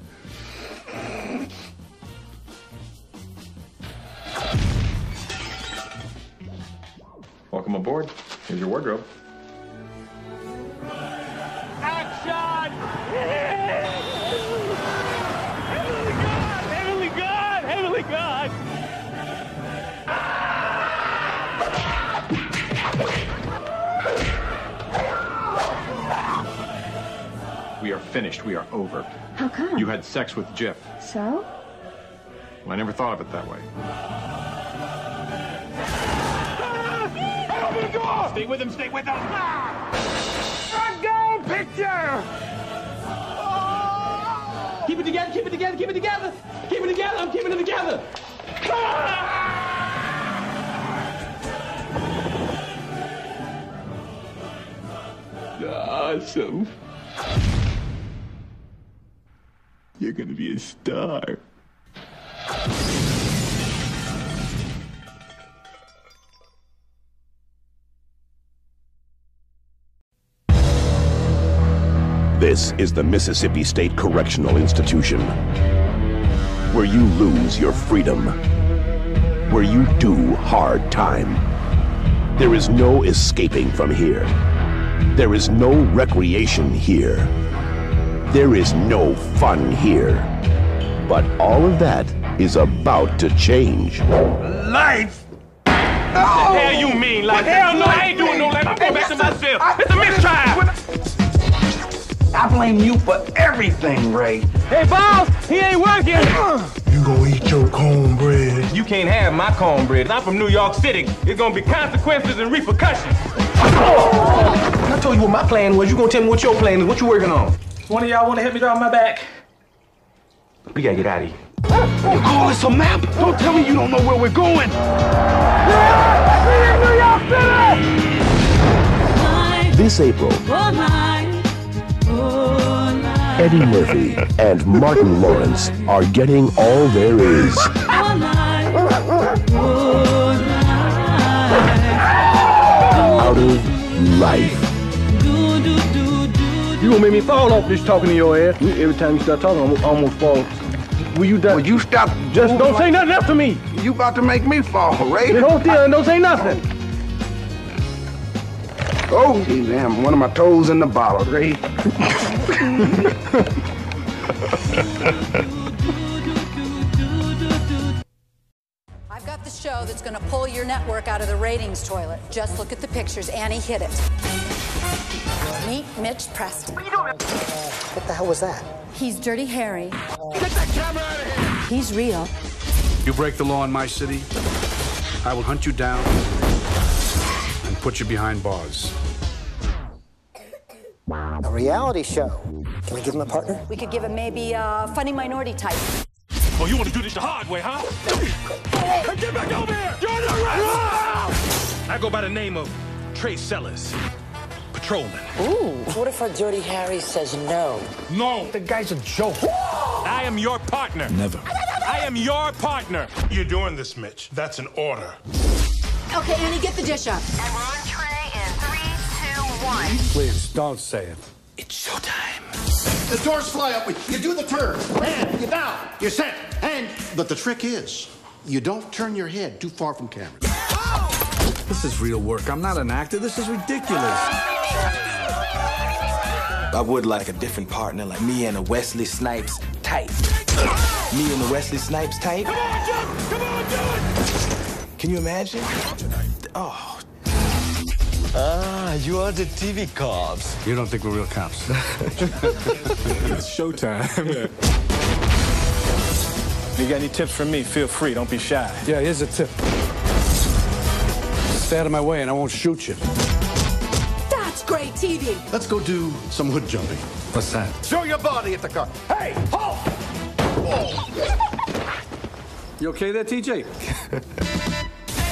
Welcome aboard. Here's your wardrobe. Action! Heavenly God! Heavenly God! We are finished. We are over. How come? You had sex with Jif. So? Well, I never thought of it that way. Open the door! Stay with him, stay with him! Front goal picture! Keep it together, keep it together, keep it together! Keep it together, I'm keeping it together! Awesome. You're gonna be a star. This is the Mississippi State Correctional Institution, where you lose your freedom, where you do hard time. There is no escaping from here. There is no recreation here. There is no fun here. But all of that is about to change. Life? What the hell you mean, life? Hell no, I ain't doing no life. I'm going back to my cell. It's a mistrial. I blame you for everything, Ray. Hey, boss, he ain't working. You gonna eat your cornbread? You can't have my cornbread. I'm from New York City. It's gonna be consequences and repercussions. I told you what my plan was. You gonna tell me what your plan is? What you working on? One of y'all want to help me drive my back? We gotta get out of here. You call this a map? Don't tell me you don't know where we're going. New York City! This April, Eddie Murphy and Martin Lawrence are getting all there is. Out of life. You gonna make me fall off this talking to your ass. Every time you start talking, I almost fall. Will you done? Will you stop? Just don't say nothing else to me. You about to make me fall, Ray. Don't say nothing. Oh, damn, one of my toes in the bottle, Ray. I've got the show that's going to pull your network out of the ratings toilet. Just look at the pictures. Annie hit it. Meet Mitch Preston. What are you doing? What the hell was that? He's Dirty Harry. Get that camera out of here! He's real. You break the law in my city, I will hunt you down and put you behind bars. A reality show. Can we give him a partner? We could give him maybe a funny minority type. Oh, you want to do this the hard way, huh? Hey, get back over here! You're under arrest! I go by the name of Trey Sellers. Patrolman. Ooh. What if our Dirty Harry says no? No. The guy's a joke. I am your partner. Never. I am your partner. You're doing this, Mitch. That's an order. Okay, Annie, get the dish up. And we're on Trey in 3, 2, 1. Please, don't say it. It's showtime. The doors fly up. You do the turn. And you're down. You're set. And, but the trick is, you don't turn your head too far from camera. This is real work. I'm not an actor. This is ridiculous. I would like a different partner, like me and a Wesley Snipes type. Me and the Wesley Snipes type. Come on, Jim! Come on, do it! Can you imagine? Oh. Ah, you are the TV cops. You don't think we're real cops? It's showtime. You got any tips for me? Feel free. Don't be shy. Yeah, here's a tip. Stay out of my way and I won't shoot you. That's great TV. Let's go do some hood jumping. What's that? Show your body at the car. Hey, halt! You okay there, TJ?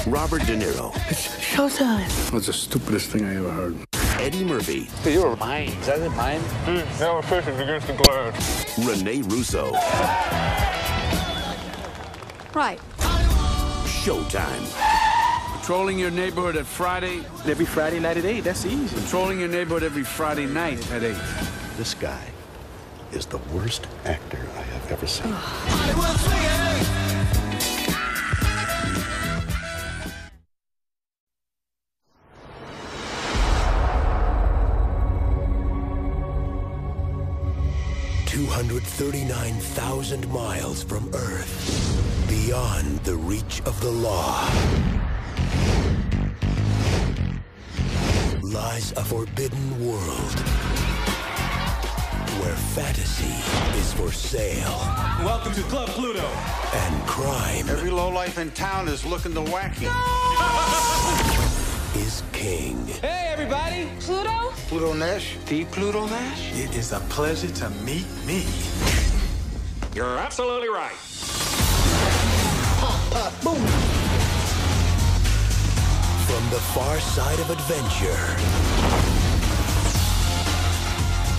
Robert De Niro. Showtime. That's the stupidest thing I ever heard. Eddie Murphy. You're mine. Is that it, mine? Now we're fishing against the glass. Rene Russo. Right. Showtime. Patrolling your neighborhood at Friday. Every Friday night at 8. That's easy. Patrolling your neighborhood every Friday night at 8. This guy is the worst actor I have ever seen. $239,000 miles from Earth, beyond the reach of the law, lies a forbidden world where fantasy is for sale. Welcome to Club Pluto. And crime Every lowlife in town is looking to whack you. is king. Hey, everybody. Pluto? Pluto Nash? The Pluto Nash? It is a pleasure to meet me. You're absolutely right. Boom. From the far side of adventure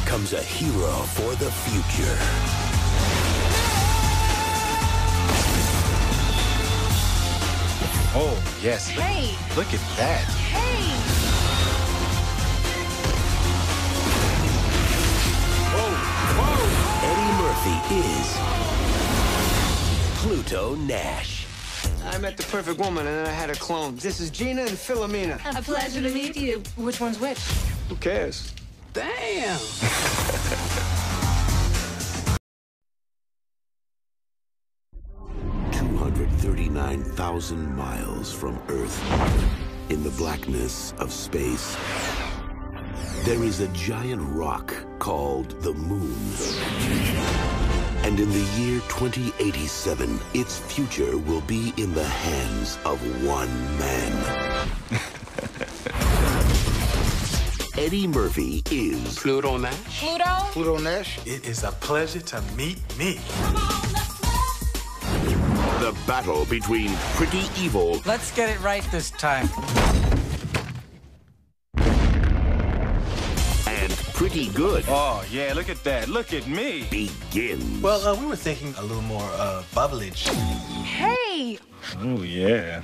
comes a hero for the future. Oh, yes. Hey. Look at that. Hey. Eddie Murphy is Pluto Nash. I met the perfect woman and then I had a clone. This is Gina and Philomena. A pleasure to meet you. Which one's which? Who cares? Damn! 1,000 miles from Earth, in the blackness of space, there is a giant rock called the Moon. And in the year 2087, its future will be in the hands of one man. Eddie Murphy is Pluto Nash. Pluto? Pluto Nash. It is a pleasure to meet me. the battle between Pretty Evil. Let's get it right this time. And Pretty Good. Oh, yeah, look at that. Look at me. Begins. Well, we were thinking a little more bubblage. Hey! Oh, yeah.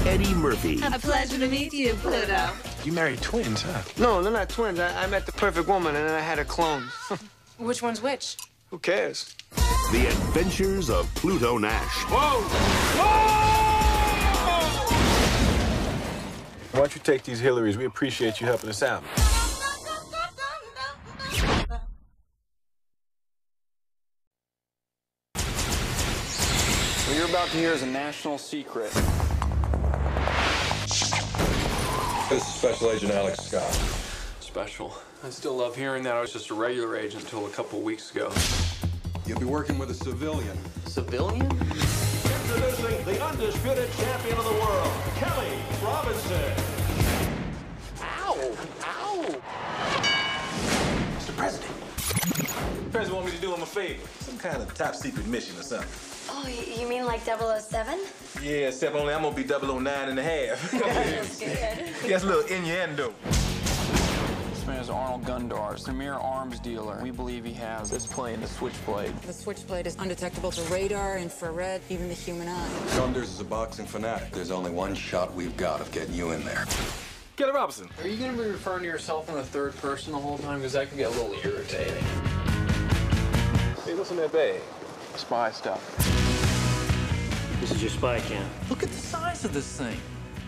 Eddie Murphy. A pleasure to meet you, Pluto. You married twins, huh? No, they're not twins. I met the perfect woman and then I had her clone. Which one's which? Who cares? The Adventures of Pluto Nash. Whoa! Why don't you take these Hillarys? We appreciate you helping us out. What you're about to hear is a national secret. This is Special Agent Alex Scott. Special. I still love hearing that. I was just a regular agent until a couple weeks ago. You'll be working with a civilian. Civilian? Introducing the undisputed champion of the world, Kelly Robinson. Ow! Ow! Mr. President. The president want me to do him a favor. Some kind of top secret mission or something. Oh, you mean like 007? Yeah, except only I'm gonna be 009 and a half. That's good. That's a little innuendo. This man is Arnold Gundar, premier arms dealer. We believe he has this plane, the Switchblade. The Switchblade is undetectable to radar, infrared, even the human eye. Gunders is a boxing fanatic. There's only one shot we've got of getting you in there. Kelly Robinson. Are you going to be referring to yourself in the third person the whole time? Because that can get a little irritating. Hey, what's in that bag? Spy stuff. This is your spy cam. Look at the size of this thing.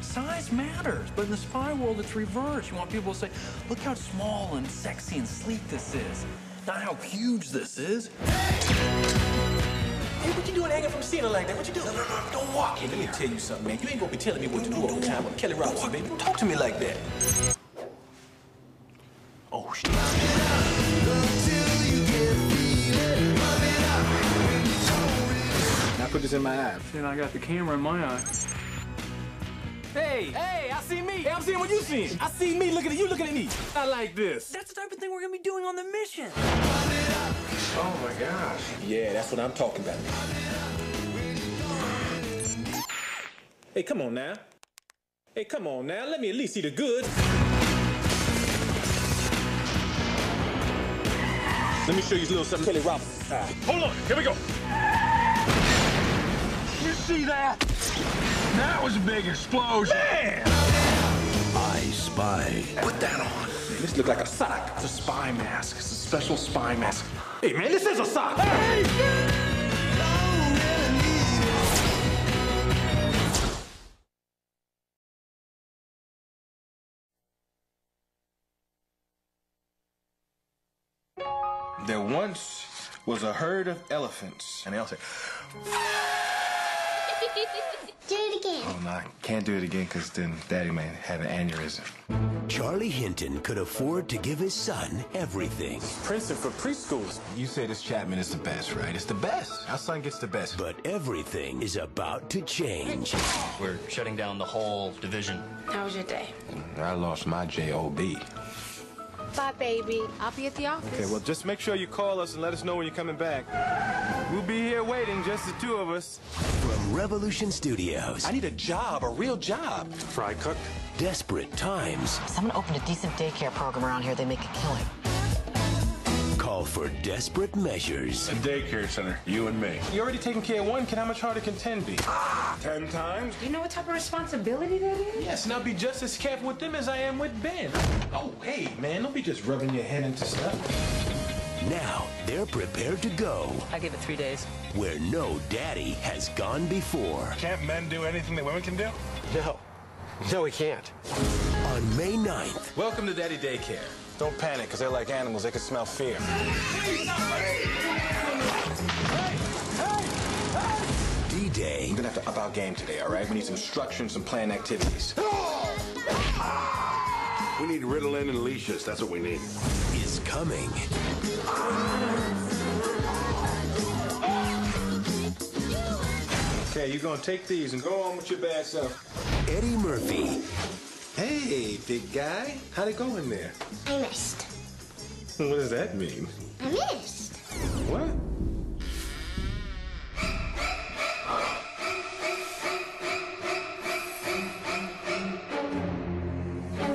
Size matters, but in the spy world, it's reversed. You want people to say, look how small and sexy and sleek this is, not how huge this is. Hey, what you doing hanging from the ceiling like that? What you doing? No, don't walk. Hey, let me tell you something, man. You ain't gonna be telling me what to do all the time. I'm Kelly Robinson, baby. Don't talk to me like that. Oh, shit. Now put this in my eye. Then I got the camera in my eye. Hey, I see me. Hey, I'm seeing what you seeing. I see me looking at you looking at me. I like this. That's the type of thing we're going to be doing on the mission. Oh, my gosh. Yeah, that's what I'm talking about. Hey, come on now. Hey, come on now. Let me at least see the good. Let me show you a little something Kelly Robinson. Hold on, here we go. You see that? That was a big explosion. Man! I Spy. Put that on. Man, this look like a sock. It's a spy mask. It's a special spy mask. Hey, man, this is a sock. Hey! There once was a herd of elephants, and they all say, Do it again. oh, no, I can't do it again because then Daddy may have an aneurysm. Charlie Hinton could afford to give his son everything. Princeton for preschools. You say this Chapman is the best, right? It's the best. Our son gets the best. But everything is about to change. We're shutting down the whole division. How was your day? I lost my J.O.B. Bye, baby. I'll be at the office. Okay, well, just make sure you call us and let us know when you're coming back. We'll be here waiting, just the two of us. From Revolution Studios. I need a job, a real job. Fry cooked. Desperate times. Someone opened a decent daycare program around here. They make a killing. Call for desperate measures. A daycare center, you and me. You're already taking care of one kid. How much harder can 10 be? 10 times? You know what type of responsibility that is? Yes, and I'll be just as careful with them as I am with Ben. Oh, hey, man, don't be just rubbing your head into stuff. Now they're prepared to go I give it 3 days. where no daddy has gone before. Can't men do anything that women can do? No. No, we can't. On May 9th. Welcome to Daddy Daycare. Don't panic, because they're like animals. They can smell fear. D-Day. I'm going to have to up our game today, all right? We need some structure and some planned activities. We need Ritalin and leashes. That's what we need. Is coming. Okay, you're gonna take these and go on with your bad self. Eddie Murphy. Hey, big guy. How'd it go in there? I missed. What does that mean? I missed. What?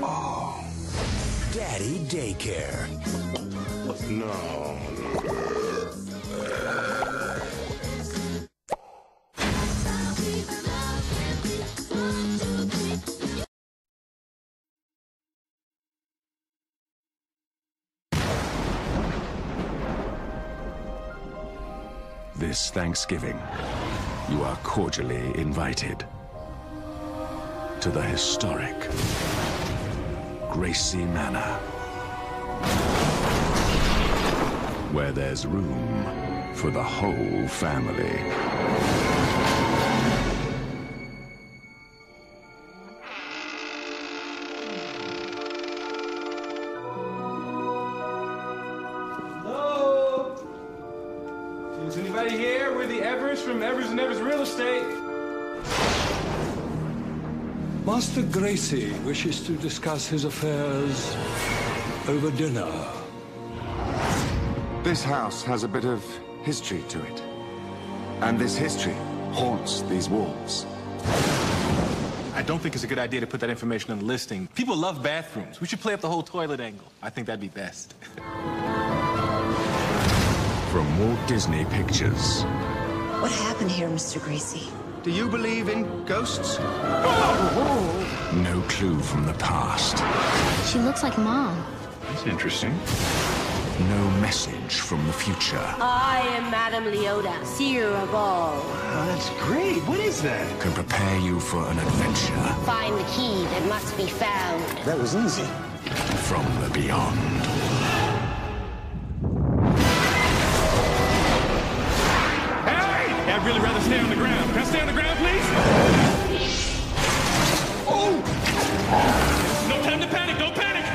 Oh. Daddy Daycare. No. This Thanksgiving, you are cordially invited to the historic Gracie Manor, where there's room for the whole family. Hello? Is anybody here? We're the Evers from Evers and Evers Real Estate. Master Gracie wishes to discuss his affairs over dinner. This house has a bit of history to it. And this history haunts these walls. I don't think it's a good idea to put that information on the listing. People love bathrooms. We should play up the whole toilet angle. I think that'd be best. From Walt Disney Pictures. What happened here, Mr. Gracie? Do you believe in ghosts? No clue from the past. She looks like Mom. That's interesting. No message from the future. I am Madame Leota, seer of all. Oh, that's great. What is that? Can prepare you for an adventure. Find the key that must be found. That was easy. From the beyond. I'd really rather stay on the ground. Can I stay on the ground, please? Oh! No time to panic. Don't panic.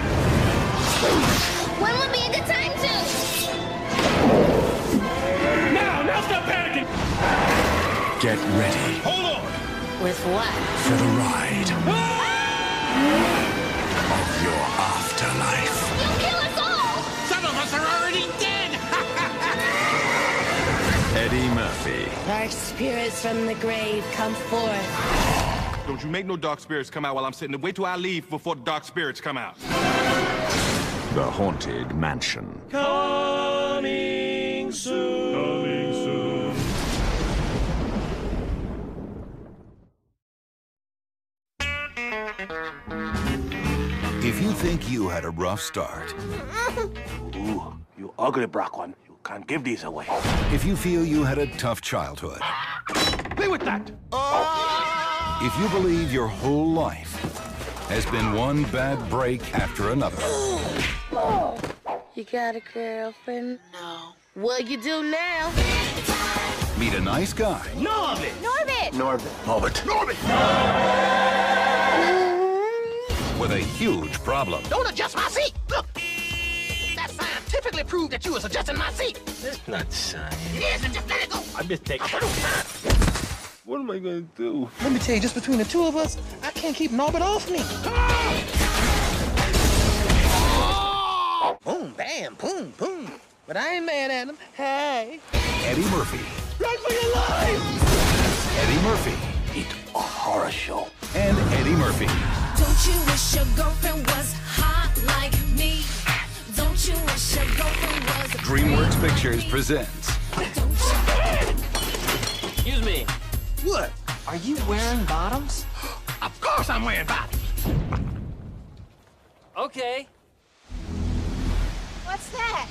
When would be a good time to? Now stop panicking. Get ready. Hold on. With what? For the ride of your afterlife. You'll kill us all! Some of us are already dead. Eddie Murphy. Dark spirits from the grave come forth. Don't you make no dark spirits come out while I'm sitting. Wait till I leave before the dark spirits come out. The Haunted Mansion. Coming soon. Coming soon. If you think you had a rough start. Ooh, you ugly black one. You can't give these away. If you feel you had a tough childhood. Play with that. If you believe your whole life has been one bad break after another. You got a girlfriend? No. What you do now? Meet a nice guy. Norbit! With a huge problem. Don't adjust my seat! Look! That's scientifically proved that you was adjusting my seat! That's not science. It is, and just let it go! I'm just taking... What am I gonna do? Let me tell you, just between the two of us, I can't keep Norbit off me! Boom, bam, boom, boom. But I ain't mad at him. Hey! Eddie Murphy. Run for your life! Eddie Murphy. It's a horror show. And Eddie Murphy. Don't you wish your girlfriend was hot like me? Don't you wish your girlfriend was a DreamWorks Pictures presents. Excuse me. What? Are you wearing bottoms? Of course I'm wearing bottoms! Okay. What's that?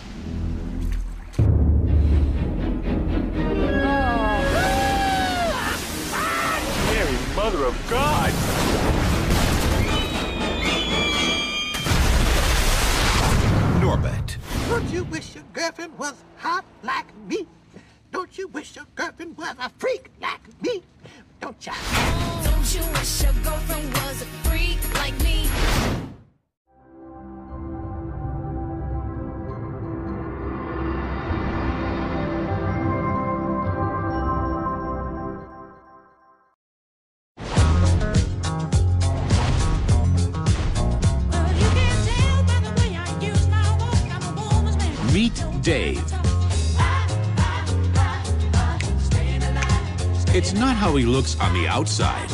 Mary, Mother of God! Norbit. Don't you wish your girlfriend was hot like me? Don't you wish your girlfriend was a freak like me? Don't ya? Don't you wish your girlfriend was a freak like me? Meet Dave. It's not how he looks on the outside.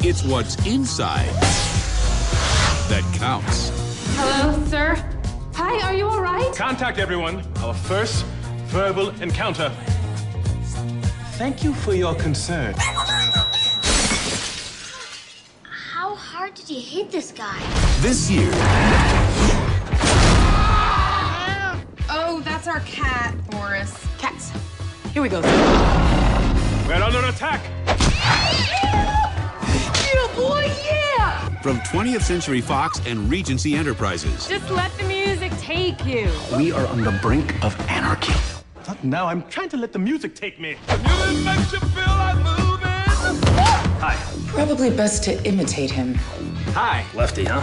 It's what's inside that counts. Hello, sir. Hi, are you all right? Contact everyone. Our first verbal encounter. Thank you for your concern. How hard did you hit this guy? This year. Oh, that's our cat, Boris. Cats. Here we go. We're under attack. Yeah, boy, yeah! From 20th Century Fox and Regency Enterprises. Just let the music take you. We are on the brink of anarchy. Not now. I'm trying to let the music take me. The music makes you feel like moving. Hi. Probably best to imitate him. Hi. Lefty, huh?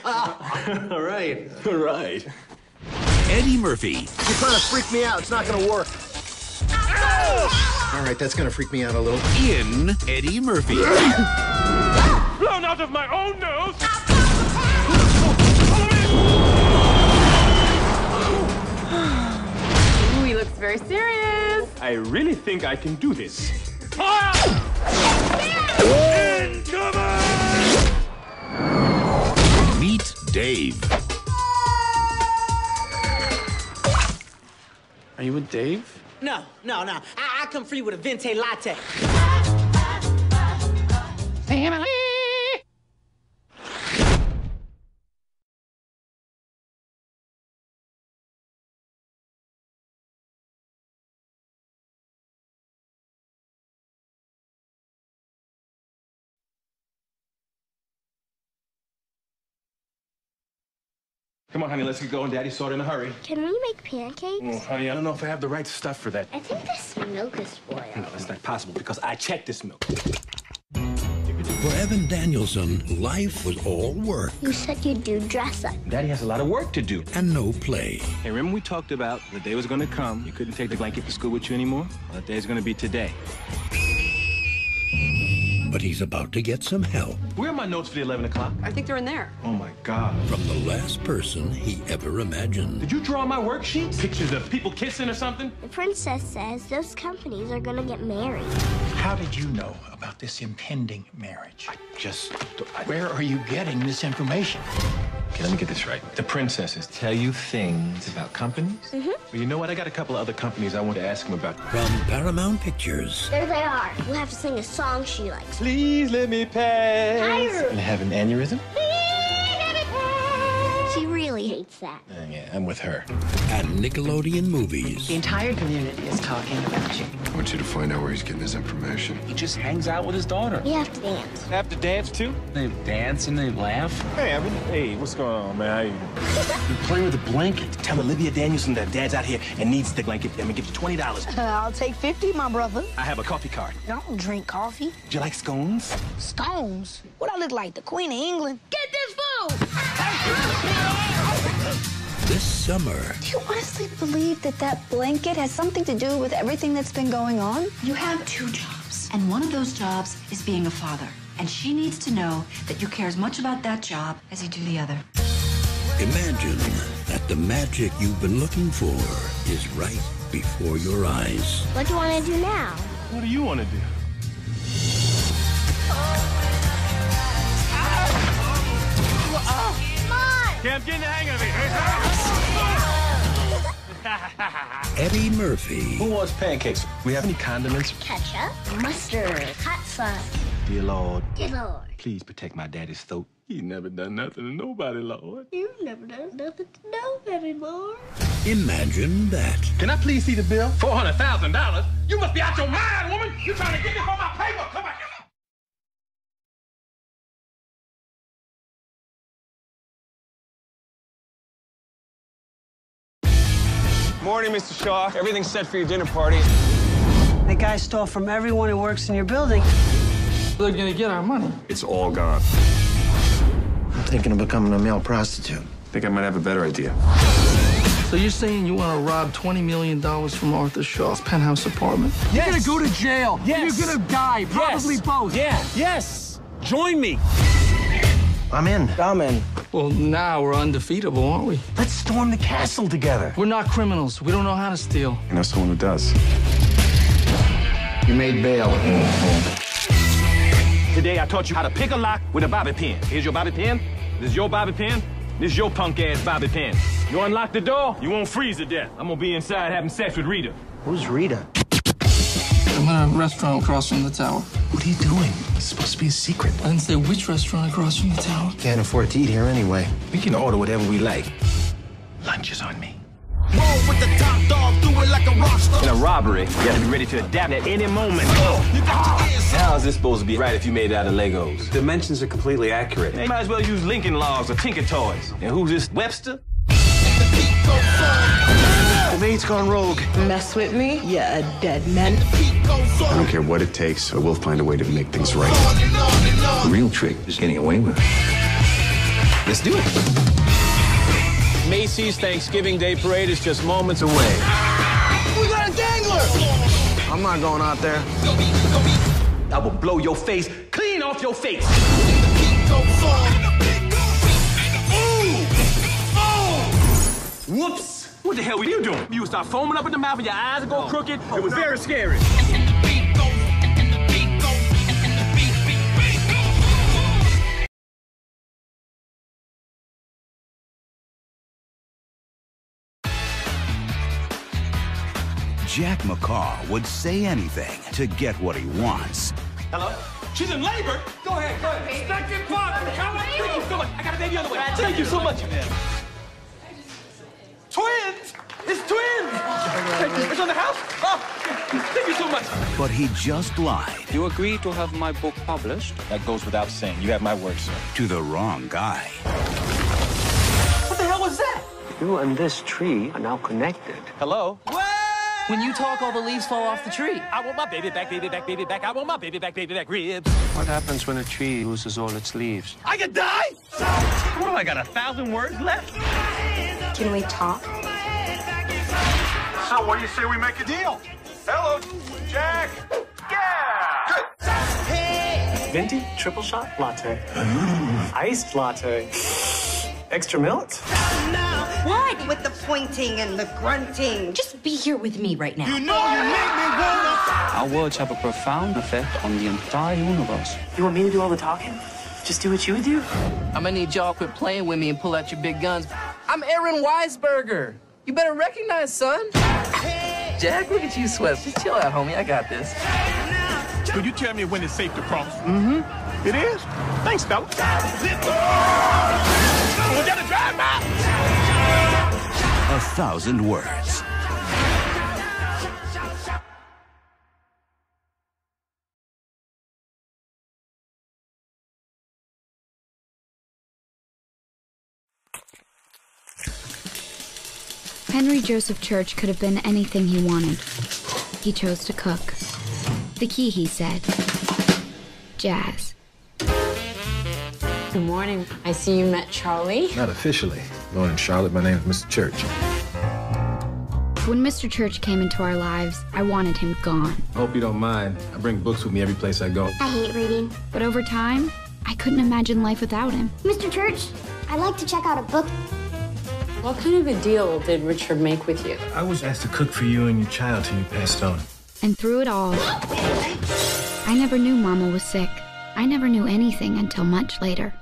All right. All right. Eddie Murphy. You're trying to freak me out. It's not going to work. All right, that's going to freak me out a little. In Eddie Murphy. Blown out of my own nose. Ooh, he looks very serious. I really think I can do this. Meet Dave. Are you with Dave? No. I come for you with a venti latte. Family. Come on, honey, let's get going. Daddy's sort of in a hurry. Can we make pancakes? Oh, honey, I don't know if I have the right stuff for that. I think this milk is spoiled. No, that's not possible because I checked this milk. For Evan Danielson, life was all work You said you'd do dress up. Daddy has a lot of work to do. and no play. Hey, remember we talked about the day was going to come. You couldn't take the blanket to school with you anymore? Well, that day's going to be today. But he's about to get some help Where are my notes for the 11 o'clock? I think they're in there. Oh, my God. from the last person he ever imagined. Did you draw my worksheets? Pictures of people kissing or something? The princess says those companies are gonna get married. How did you know about this impending marriage? Where are you getting this information? Okay, let me get this right. The princesses tell you things about companies? Mm-hmm. Well, you know what? I got a couple of other companies I want to ask them about. From Paramount Pictures, There they are. We'll have to sing a song she likes. Please let me pass. Higher. And have an aneurysm? She really hates that. Yeah, I'm with her. and Nickelodeon Movies. The entire community is talking about you. I want you to find out where he's getting his information. He just hangs out with his daughter. We have to dance. Have to dance too? They dance and they laugh. Hey, Evan. Hey, what's going on, man? How you doing? You're playing with a blanket. Tell Olivia Danielson that Dad's out here and needs the blanket. I'm gonna give you $20. I'll take 50, my brother. I have a coffee card. I don't drink coffee. Do you like scones? Scones? What I look like, the Queen of England? Get this food! This summer, Do you honestly believe that that blanket has something to do with everything that's been going on? You have two jobs, and one of those jobs is being a father. And she needs to know that you care as much about that job as you do the other. imagine that the magic you've been looking for is right before your eyes. What do you want to do now? What do you want to do? Come on! Okay, I'm getting the hang of it. Eddie Murphy. Who wants pancakes? We have any condiments? Ketchup, mustard, hot sauce. Dear Lord, Dear Lord, please protect my daddy's throat. He never done nothing to nobody, Lord. you've never done nothing to nobody, Lord. Imagine that. Can I please see the bill? $400,000? You must be out your mind, woman! You trying to get me for my paper? Come on. Morning, Mr. Shaw. Everything's set for your dinner party. The guy stole from everyone who works in your building. They're gonna get our money. It's all gone. I'm thinking of becoming a male prostitute. I think I might have a better idea. So you're saying you want to rob $20 million from Arthur Shaw's penthouse apartment? Yes. You're gonna go to jail. Yes. You're gonna die. Probably both. Yeah. Yes. Join me. I'm in. I'm in. Well, now we're undefeatable, aren't we? Let's storm the castle together. We're not criminals. We don't know how to steal. You know someone who does. You made bail. Today I taught you how to pick a lock with a bobby pin. Here's your bobby pin. This is your bobby pin. This is your punk-ass bobby pin. You unlock the door, you won't freeze to death. I'm gonna be inside having sex with Rita. Who's Rita? I'm in a restaurant across from the tower. What are you doing? It's supposed to be a secret. I didn't say which restaurant across from the tower. Can't afford to eat here anyway. We can order whatever we like. Lunch is on me. Roll with the top dog, do it like a rock star. In a robbery, you have to be ready to adapt at any moment. How is this supposed to be right if you made it out of Legos? Dimensions are completely accurate. They might as well use Lincoln Logs or Tinker Toys. And who's this, Webster? The maid's gone rogue. Mess with me, you're a dead man. I don't care what it takes, but we'll find a way to make things right. The real trick is getting away with it. Let's do it. Macy's Thanksgiving Day Parade is just moments away. We got a dangler! I'm not going out there. I will blow your face clean off your face. Whoops! What the hell were you doing? You would start foaming up in the mouth and your eyes would go crooked. It was very scary. Jack McCaw would say anything to get what he wants. Hello? She's in labor? Go ahead, go ahead. Expected father, come on. Thank you so much. I got a baby on the way. Thank you so much. Twins! It's twins! It's on the house? Oh, thank you so much. But he just lied. You agree to have my book published? That goes without saying. You have my word, sir. To the wrong guy. What the hell was that? You and this tree are now connected. Hello? When you talk, all the leaves fall off the tree. I want my baby back, baby back, baby back. I want my baby back ribs. What happens when a tree loses all its leaves? I could die? What do I got, 1,000 words left? Can we talk? So what do you say we make a deal? Hello, Jack. Yeah! Venti triple shot latte. Iced latte. Extra milk? What? With the pointing and the grunting. Just be here with me right now. You know you make me wanna... Our words have a profound effect on the entire universe. You want me to do all the talking? Just do what you do? I'm gonna need y'all quit playing with me and pull out your big guns. I'm Aaron Weisberger. You better recognize, son. Jack, look at you, sweat. Just chill out, homie. I got this. Could you tell me when it's safe to cross? Mm-hmm. It is? Thanks, fella. We gotta drive by. 1,000 words. Henry Joseph Church could have been anything he wanted. He chose to cook. The key, he said, jazz. Good morning. I see you met Charlie. Not officially. Morning, Charlotte. My name is Mr. Church. When Mr. Church came into our lives, I wanted him gone. I hope you don't mind. I bring books with me every place I go. I hate reading. But over time, I couldn't imagine life without him. Mr. Church, I'd like to check out a book. What kind of a deal did Richard make with you? I was asked to cook for you and your child till you passed on. And through it all, I never knew Mama was sick. I never knew anything until much later.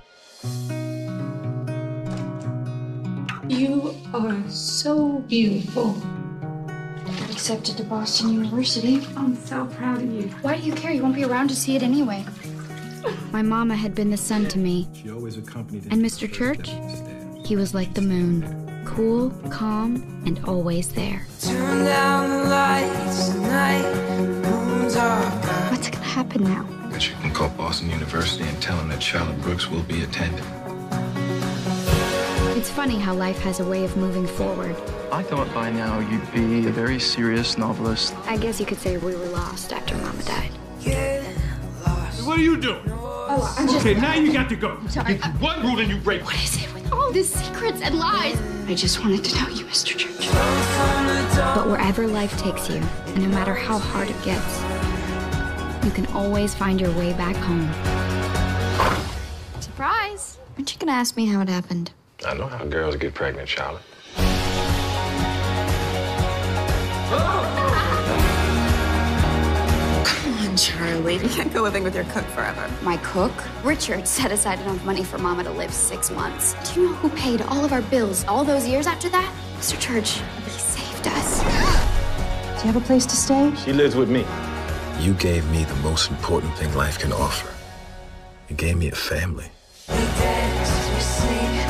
You are so beautiful. Accepted to Boston University. I'm so proud of you. Why do you care? You won't be around to see it anyway. My mama had been the sun to me. She always accompanied And Mr. Church, he was like the moon. Cool, calm, and always there. Turn down the lights tonight. What's gonna happen now? But you can call Boston University and tell them that Charlotte Brooks will be attending. It It's funny how life has a way of moving forward. I thought by now you'd be a very serious novelist. I guess you could say we were lost after Mama died. What are you doing? Oh, I'm just... Okay, now you got to go. Sorry. One rule and you break. What is it with all these secrets and lies? I just wanted to know you, Mr. Church. But wherever life takes you, and no matter how hard it gets, you can always find your way back home. Surprise! Aren't you gonna ask me how it happened? I know how girls get pregnant, Charlotte. Come on, Charlie. You can't go living with your cook forever. My cook? Richard set aside enough money for Mama to live 6 months. Do you know who paid all of our bills all those years after that? Mr. Church. He saved us. Do you have a place to stay? She lives with me. You gave me the most important thing life can offer. You gave me a family. We dance, we sing.